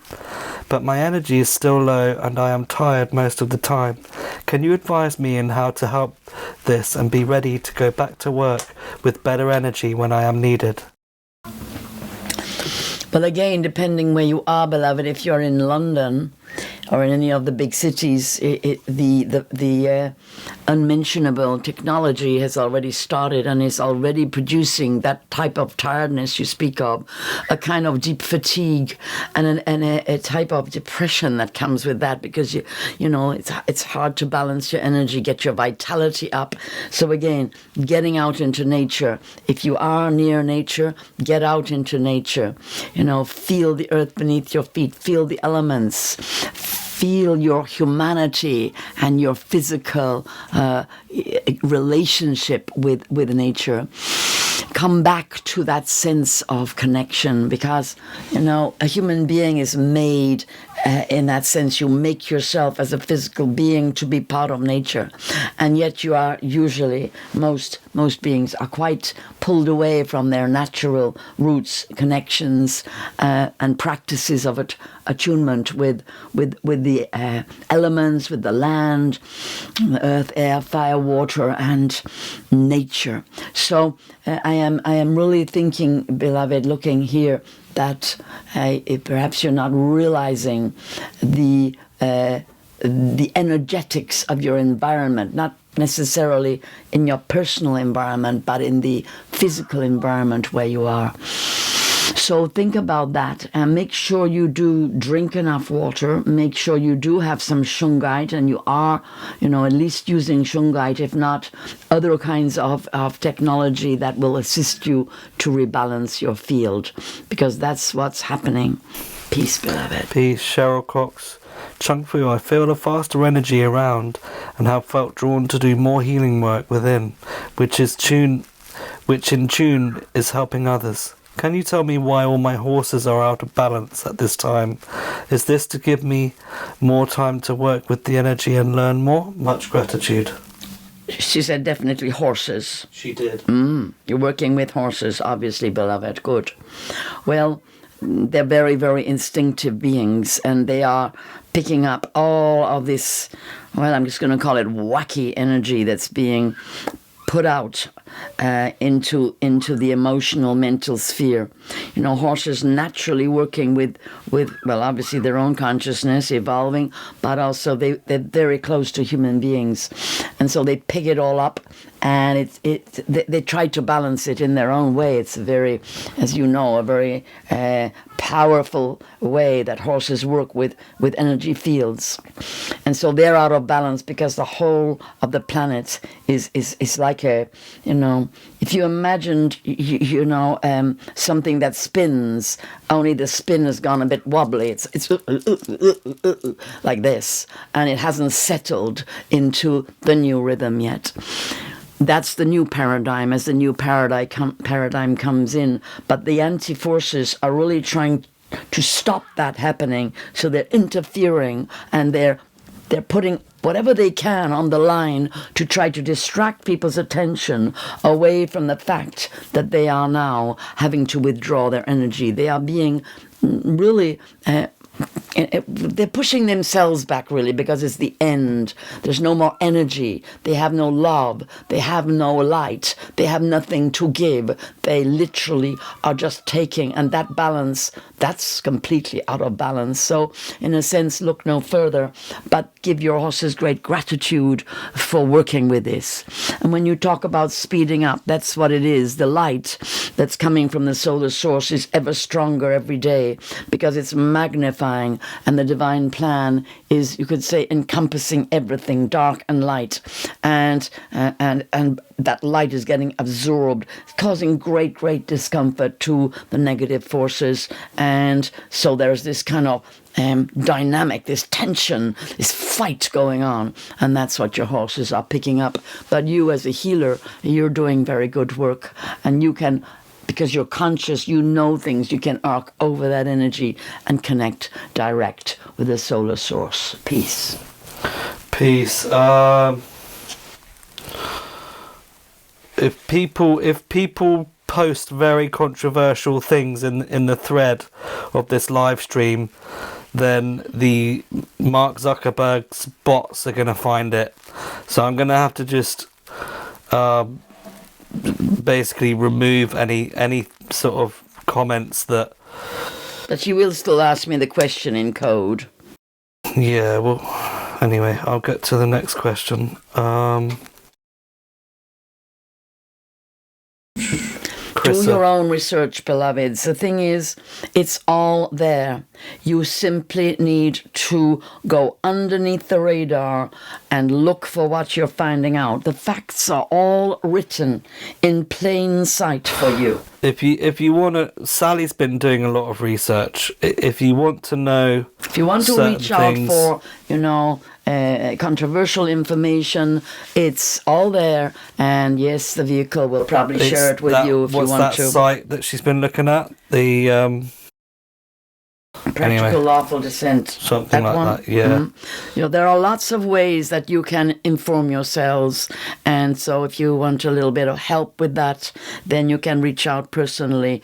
But my energy is still low and I am tired most of the time. Can you advise me in how to help this and be ready to go back to work with better energy when I am needed? Well, again, depending where you are, beloved, if you're in London or in any of the big cities, the unmentionable technology has already started and is already producing that type of tiredness you speak of, a kind of deep fatigue and a type of depression that comes with that, because it's hard to balance your energy, get your vitality up. So again, getting out into nature. If you are near nature, get out into nature. Feel the earth beneath your feet, feel the elements, feel your humanity and your physical relationship with nature. Come back to that sense of connection, because, a human being is made in that sense. You make yourself as a physical being to be part of nature. And yet you are usually, most beings are quite pulled away from their natural roots, connections, and practices of attunement with the elements, with the land, earth, air, fire, water, and nature. So I am really thinking, beloved, looking here, that perhaps you're not realizing the energetics of your environment, not necessarily in your personal environment, but in the physical environment where you are. So think about that, and make sure you do drink enough water. Make sure you do have some shungite, and you are, at least using shungite, if not other kinds of technology that will assist you to rebalance your field, because that's what's happening. Peace, beloved. Peace, Cheryl Cox. Chung Fu, I feel a faster energy around and have felt drawn to do more healing work within, which in tune is helping others. Can you tell me why all my horses are out of balance at this time? Is this to give me more time to work with the energy and learn more? Much gratitude. She said definitely horses. She did. You're working with horses, obviously, beloved. Good. Well, they're very, very instinctive beings, and they are picking up all of this, well, I'm just going to call it wacky energy that's being put out into the emotional, mental sphere. You know, horses naturally working with well, obviously their own consciousness evolving, but also they're very close to human beings, and so they pick it all up, and they try to balance it in their own way. It's a very, as you know, a very powerful way that horses work with energy fields, and so they're out of balance because the whole of the planet is like a, you know, if you imagined something that spins, only the spin has gone a bit wobbly. It's like this, and it hasn't settled into the new rhythm yet. That's the new paradigm as the new paradigm comes in. But the anti-forces are really trying to stop that happening. So they're interfering, and they're putting whatever they can on the line to try to distract people's attention away from the fact that they are now having to withdraw their energy. They are being really... they're pushing themselves back, really, because it's the end. There's no more energy. They have no love. They have no light. They have nothing to give. They literally are just taking, and that balance, that's completely out of balance. So, in a sense, look no further, but give your horses great gratitude for working with this. And when you talk about speeding up, that's what it is. The light that's coming from the solar source is ever stronger every day because it's magnifying, and the divine plan is, you could say, encompassing everything, dark and light, and that light is getting absorbed, causing great discomfort to the negative forces. And so there's this kind of dynamic, this tension, this fight going on, and that's what your horses are picking up. But you, as a healer, you're doing very good work, and you can, because you're conscious, you know things, you can arc over that energy and connect direct with the solar source. Peace. Peace. If people post very controversial things in the thread of this live stream, then the Mark Zuckerberg's bots are going to find it. So I'm going to have to just basically remove any sort of comments that... But you will still ask me the question in code. Yeah, well, anyway, I'll get to the next question. Do your own research, beloveds. The thing is, it's all there. You simply need to go underneath the radar and look for what you're finding out. The facts are all written in plain sight for you. If you want to, Sally's been doing a lot of research. If you want to know, if you want to reach out for, controversial information, it's all there. And yes, the vehicle will probably share it with you if you want to. What's that site that she's been looking at? The Practical Lawful Descent. Something like that, yeah. Mm-hmm. There are lots of ways that you can inform yourselves, and so if you want a little bit of help with that, then you can reach out personally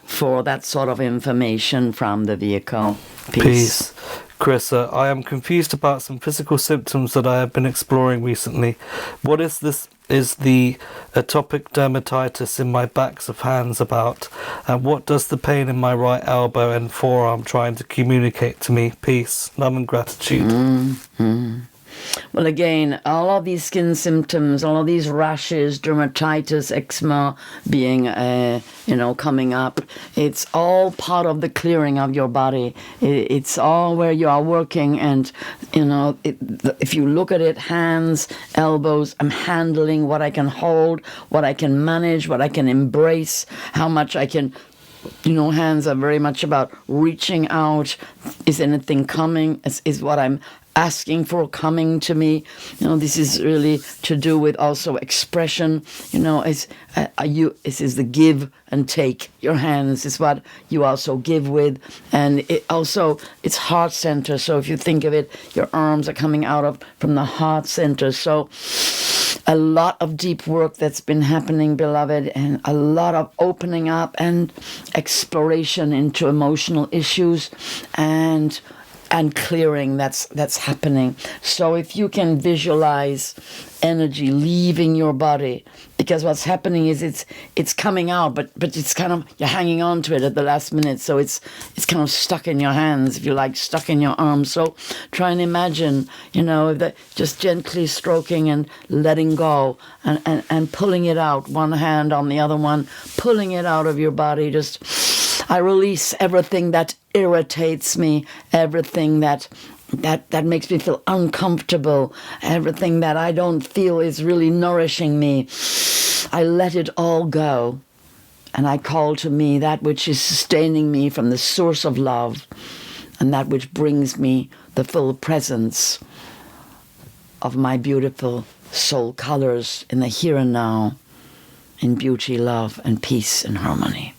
for that sort of information from the vehicle. Peace. Carissa, I am confused about some physical symptoms that I have been exploring recently. What is this? Is the atopic dermatitis in my backs of hands about? And what does the pain in my right elbow and forearm trying to communicate to me? Peace, love and gratitude. Mm-hmm. Well, again, all of these skin symptoms, all of these rashes, dermatitis, eczema being, coming up, it's all part of the clearing of your body. It's all where you are working, and, if you look at it, hands, elbows, I'm handling what I can hold, what I can manage, what I can embrace, how much I can... hands are very much about reaching out. Is anything coming? Is what I'm asking for coming to me? This is really to do with also expression. This is the give and take. Your hands is what you also give with, and it's heart center. So if you think of it, your arms are coming out from the heart center. So a lot of deep work that's been happening, beloved, and a lot of opening up and exploration into emotional issues and clearing that's happening. So if you can visualize energy leaving your body, because what's happening is it's coming out, but it's kind of, you're hanging on to it at the last minute, so it's kind of stuck in your hands, if you like, stuck in your arms. So try and imagine, that just gently stroking and letting go and pulling it out, one hand on the other one, pulling it out of your body. Just, I release everything that irritates me, everything that makes me feel uncomfortable, everything that I don't feel is really nourishing me. I let it all go, and I call to me that which is sustaining me from the source of love, and that which brings me the full presence of my beautiful soul colors in the here and now, in beauty, love, and peace and harmony.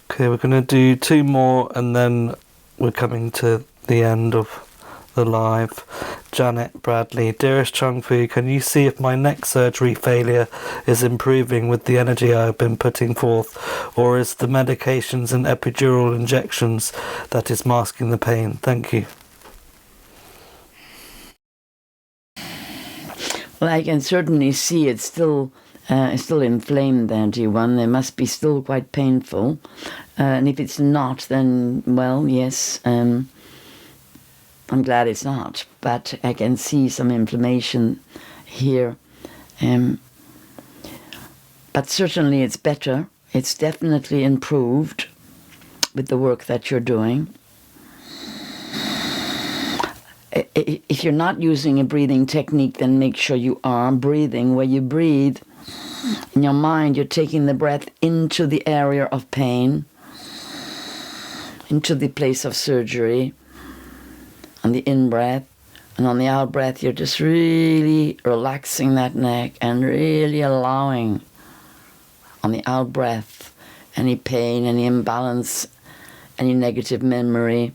Okay, we're going to do 2 more and then we're coming to the end of the live. Janet Bradley: Dearest Chung Fu, can you see if my neck surgery failure is improving with the energy I've been putting forth, or is the medications and epidural injections that is masking the pain? Thank you. Well, I can certainly see it's still inflamed there, G1. They must be still quite painful. And if it's not, then, well, yes, I'm glad it's not. But I can see some inflammation here. But certainly it's better. It's definitely improved with the work that you're doing. If you're not using a breathing technique, then make sure you are breathing. Where you breathe, in your mind, you're taking the breath into the area of pain, into the place of surgery, on the in-breath. And on the out-breath, you're just really relaxing that neck and really allowing, on the out-breath, any pain, any imbalance, any negative memory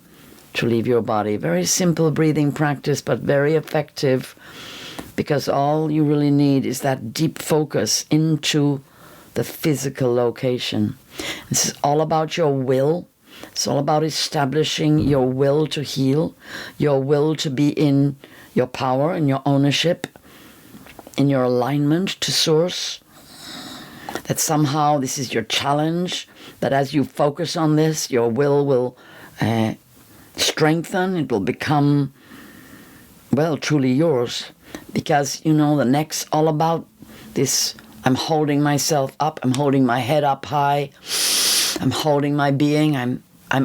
to leave your body. Very simple breathing practice, but very effective, because all you really need is that deep focus into the physical location. This is all about your will. It's all about establishing your will to heal, your will to be in your power, in your ownership, in your alignment to Source. That somehow this is your challenge, that as you focus on this, your will strengthen, it will become, well, truly yours. Because, the neck's all about this. I'm holding myself up, I'm holding my head up high, I'm holding my being, I'm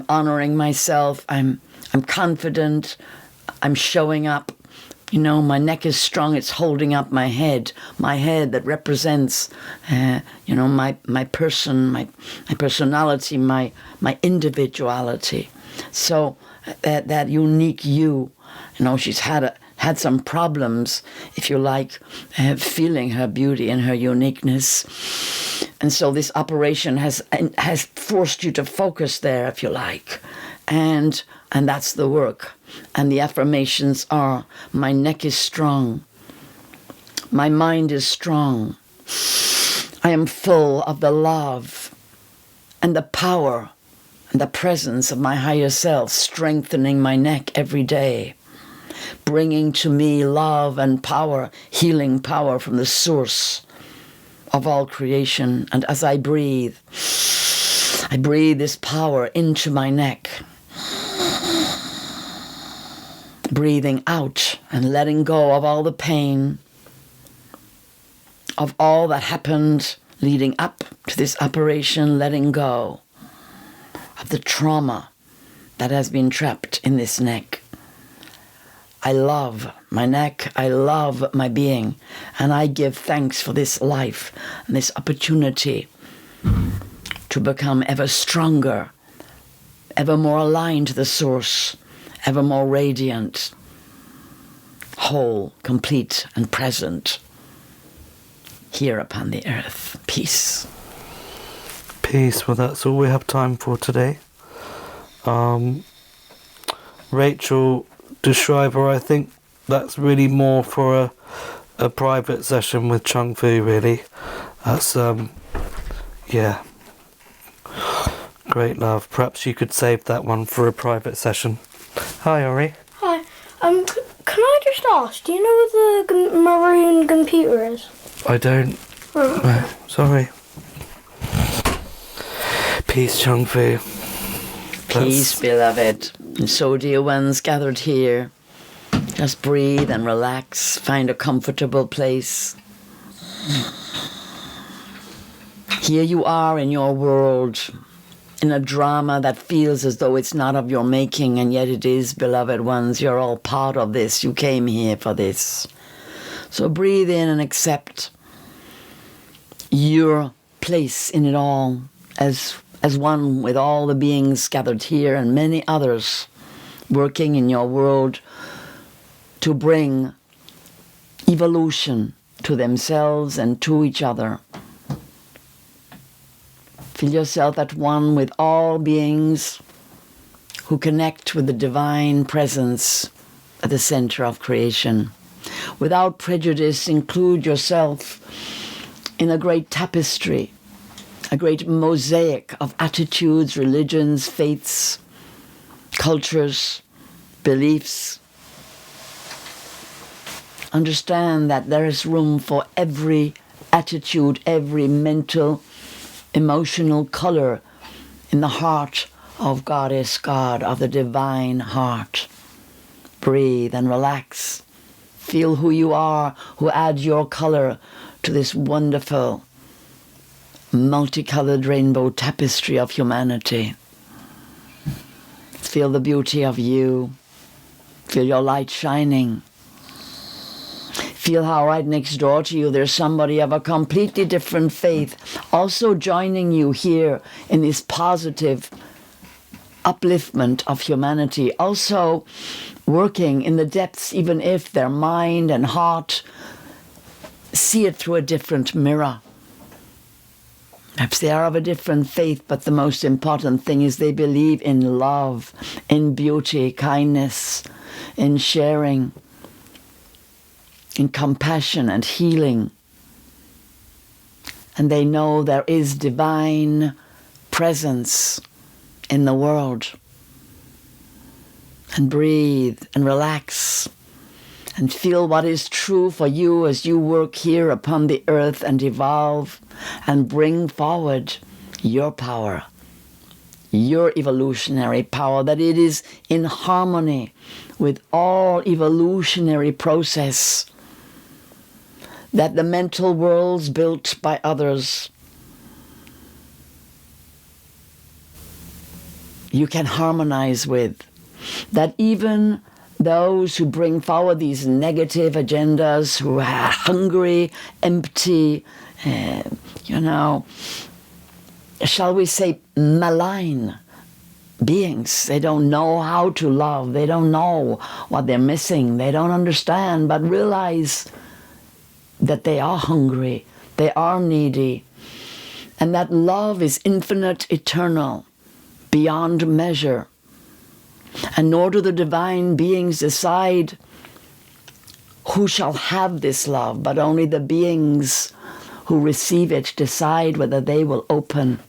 honoring myself, I'm confident, I'm showing up. My neck is strong, it's holding up my head that represents, my person, my personality, my individuality. So that unique you, she's had some problems, if you like, feeling her beauty and her uniqueness. And so this operation has forced you to focus there, if you like. And that's the work. And the affirmations are, my neck is strong. My mind is strong. I am full of the love and the power and the presence of my higher self, strengthening my neck every day, bringing to me love and power, healing power from the source of all creation. And as I breathe this power into my neck, breathing out and letting go of all the pain, of all that happened leading up to this operation, letting go of the trauma that has been trapped in this neck. I love my neck, I love my being, and I give thanks for this life and this opportunity to become ever stronger, ever more aligned to the source, ever more radiant, whole, complete, and present, here upon the earth. Peace. Peace. Well, that's all we have time for today. Rachel DeSchreiber, I think that's really more for a private session with Chung Fu, really. That's, yeah. Great love. Perhaps you could save that one for a private session. Hi, Ori. Hi. Can I just ask, do you know what the maroon computer is? I don't. Oh. No, sorry. Peace, Chung Fu. Peace, beloved. And so, dear ones gathered here, just breathe and relax. Find a comfortable place. Here you are in your world, in a drama that feels as though it's not of your making, and yet it is, beloved ones. You're all part of this. You came here for this. So breathe in and accept your place in it all as one with all the beings gathered here and many others working in your world to bring evolution to themselves and to each other. Feel yourself at one with all beings who connect with the divine presence at the center of creation. Without prejudice, include yourself in a great tapestry, a great mosaic of attitudes, religions, faiths, cultures, beliefs. Understand that there is room for every attitude, every mental, emotional color in the heart of Goddess God, of the divine heart. Breathe and relax. Feel who you are, who add your color to this wonderful, multicolored rainbow tapestry of humanity. Feel the beauty of you. Feel your light shining. Feel how right next door to you there's somebody of a completely different faith also joining you here in this positive upliftment of humanity, also working in the depths, even if their mind and heart see it through a different mirror. Perhaps they are of a different faith, but the most important thing is they believe in love, in beauty, kindness, in sharing, in compassion and healing. And they know there is divine presence in the world. And breathe and relax and feel what is true for you as you work here upon the earth and evolve and bring forward your power, your evolutionary power, that it is in harmony with all evolutionary process, that the mental worlds built by others you can harmonize with, that even those who bring forward these negative agendas, who are hungry, empty, shall we say malign beings. They don't know how to love. They don't know what they're missing. They don't understand, but realize that they are hungry, they are needy, and that love is infinite, eternal, beyond measure. And nor do the divine beings decide who shall have this love, but only the beings who receive it decide whether they will open.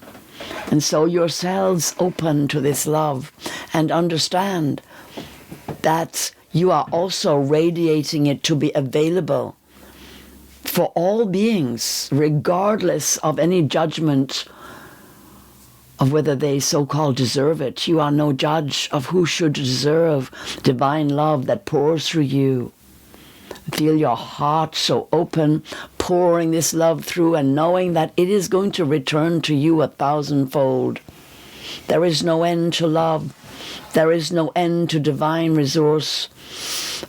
And so yourselves open to this love and understand that you are also radiating it to be available for all beings, regardless of any judgment of whether they so-called deserve it. You are no judge of who should deserve divine love that pours through you. Feel your heart so open, pouring this love through and knowing that it is going to return to you 1,000-fold. There is no end to love. There is no end to divine resource.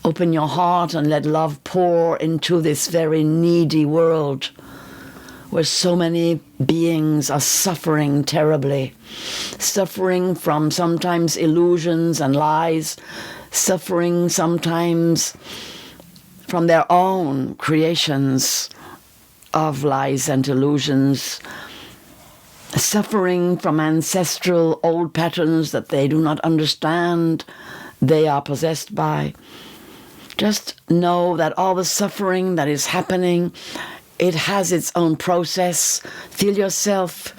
Open your heart and let love pour into this very needy world where so many beings are suffering terribly, suffering from sometimes illusions and lies, suffering sometimes from their own creations of lies and illusions, suffering from ancestral old patterns that they do not understand, they are possessed by. Just know that all the suffering that is happening, it has its own process. Feel yourself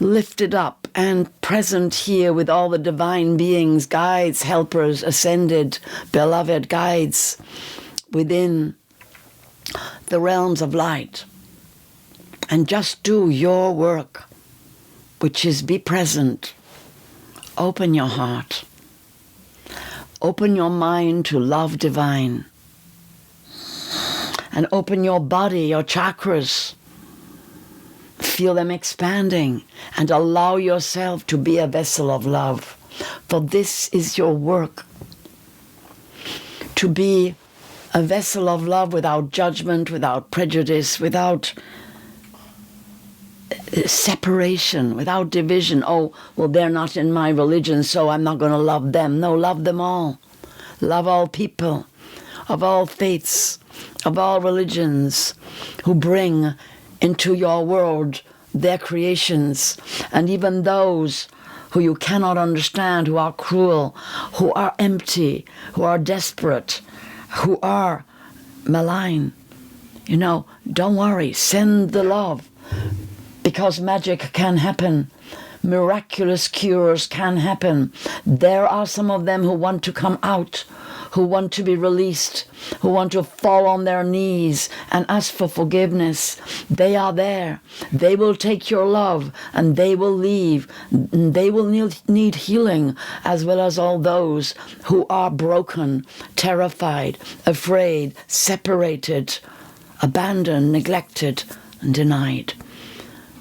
lifted up and present here with all the divine beings, guides, helpers, ascended, beloved guides within the realms of light. And just do your work, which is be present. Open your heart. Open your mind to love divine. And open your body, your chakras. Feel them expanding and allow yourself to be a vessel of love. For this is your work. To be a vessel of love without judgment, without prejudice, without separation, without division. Oh, well, they're not in my religion, so I'm not going to love them. No, love them all. Love all people, of all faiths, of all religions, who bring into your world their creations, and even those who you cannot understand, who are cruel, who are empty, who are desperate, who are malign. You know, don't worry, send the love, because magic can happen. Miraculous cures can happen. There are some of them who want to come out, who want to be released, who want to fall on their knees and ask for forgiveness. They are there. They will take your love and they will leave. They will need healing, as well as all those who are broken, terrified, afraid, separated, abandoned, neglected, and denied.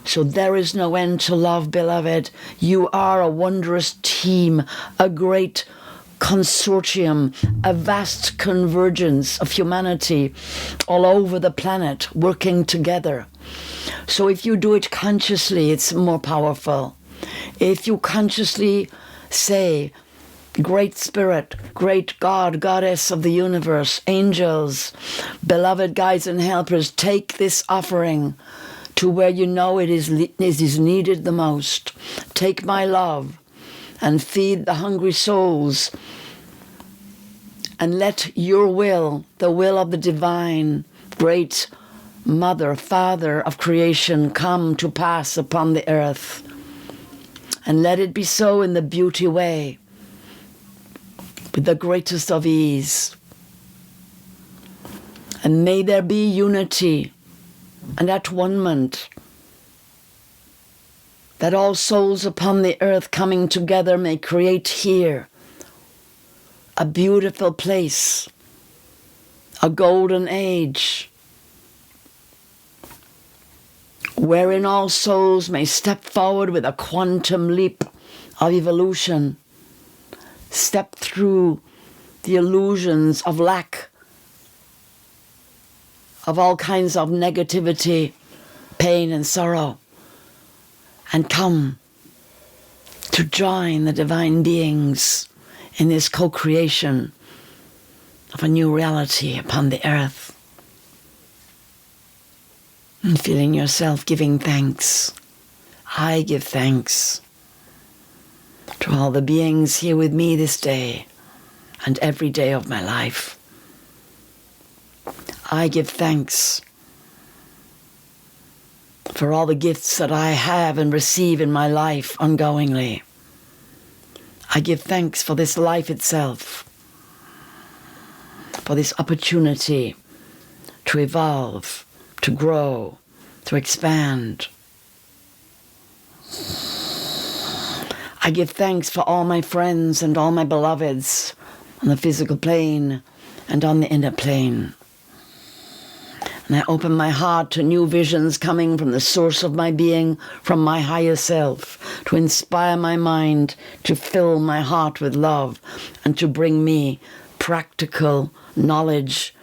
So there is no end to love, beloved. You are a wondrous team, a great consortium, a vast convergence of humanity all over the planet working together. So if you do it consciously, it's more powerful. If you consciously say, Great Spirit, great God, Goddess of the universe, angels, beloved guides and helpers, take this offering to where you know it is needed the most. Take my love and feed the hungry souls, and let your will, the will of the divine, great Mother, Father of creation, come to pass upon the earth. And let it be so in the beauty way, with the greatest of ease. And may there be unity and at-one-ment, that all souls upon the earth coming together may create here a beautiful place, a golden age, wherein all souls may step forward with a quantum leap of evolution, step through the illusions of lack, of all kinds of negativity, pain and sorrow, and come to join the divine beings in this co-creation of a new reality upon the earth. And feeling yourself giving thanks. I give thanks to all the beings here with me this day and every day of my life. I give thanks for all the gifts that I have and receive in my life ongoingly. I give thanks for this life itself, for this opportunity to evolve, to grow, to expand. I give thanks for all my friends and all my beloveds on the physical plane and on the inner plane. And I open my heart to new visions coming from the source of my being, from my higher self, to inspire my mind, to fill my heart with love, and to bring me practical knowledge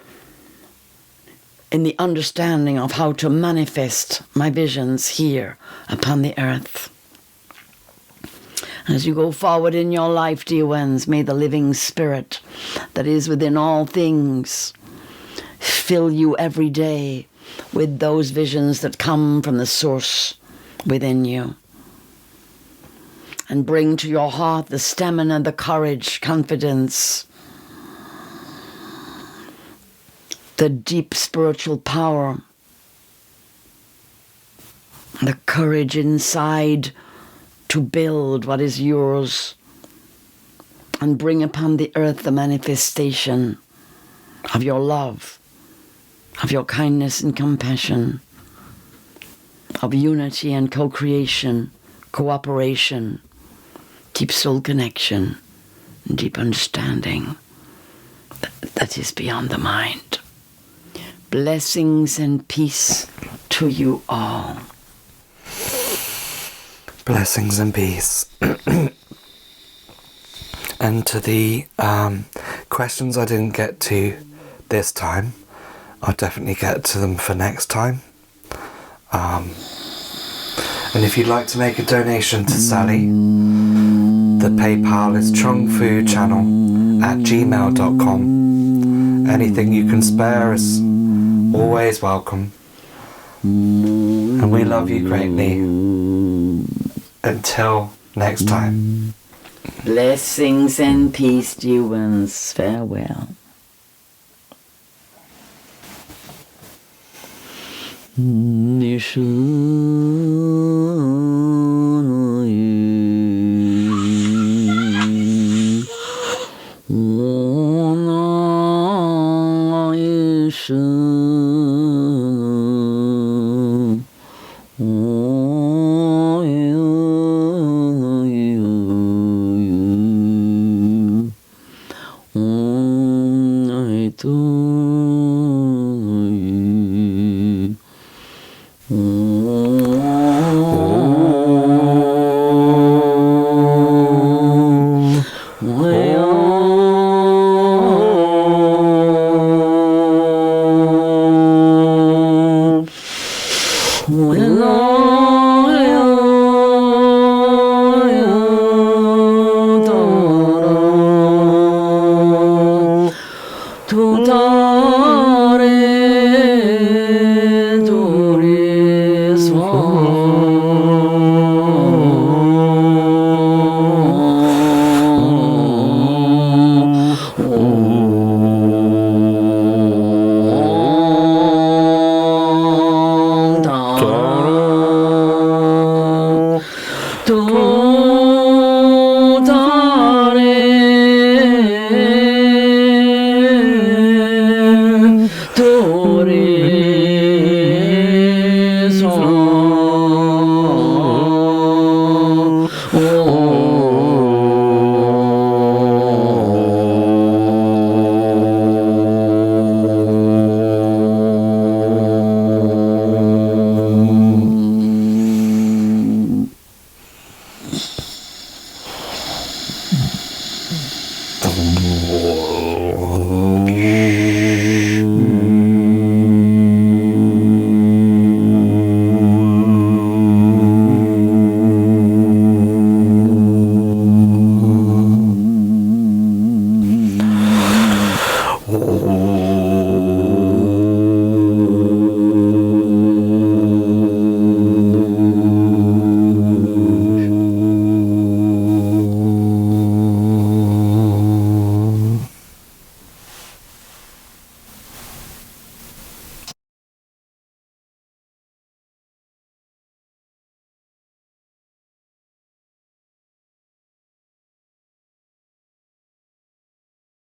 in the understanding of how to manifest my visions here upon the earth. As you go forward in your life, dear ones, may the living spirit that is within all things fill you every day with those visions that come from the source within you. And bring to your heart the stamina, the courage, confidence, the deep spiritual power, the courage inside to build what is yours and bring upon the earth the manifestation of your love, of your kindness and compassion, of unity and co-creation, cooperation, deep soul connection, deep understanding that is beyond the mind. Blessings and peace to you all. Blessings and peace. And to the questions I didn't get to this time, I'll definitely get to them for next time. And if you'd like to make a donation to Sally, the PayPal is chungfuchannel@gmail.com. Anything you can spare is always welcome. And we love you greatly. Until next time. Blessings and peace, dear ones. Farewell. Hello.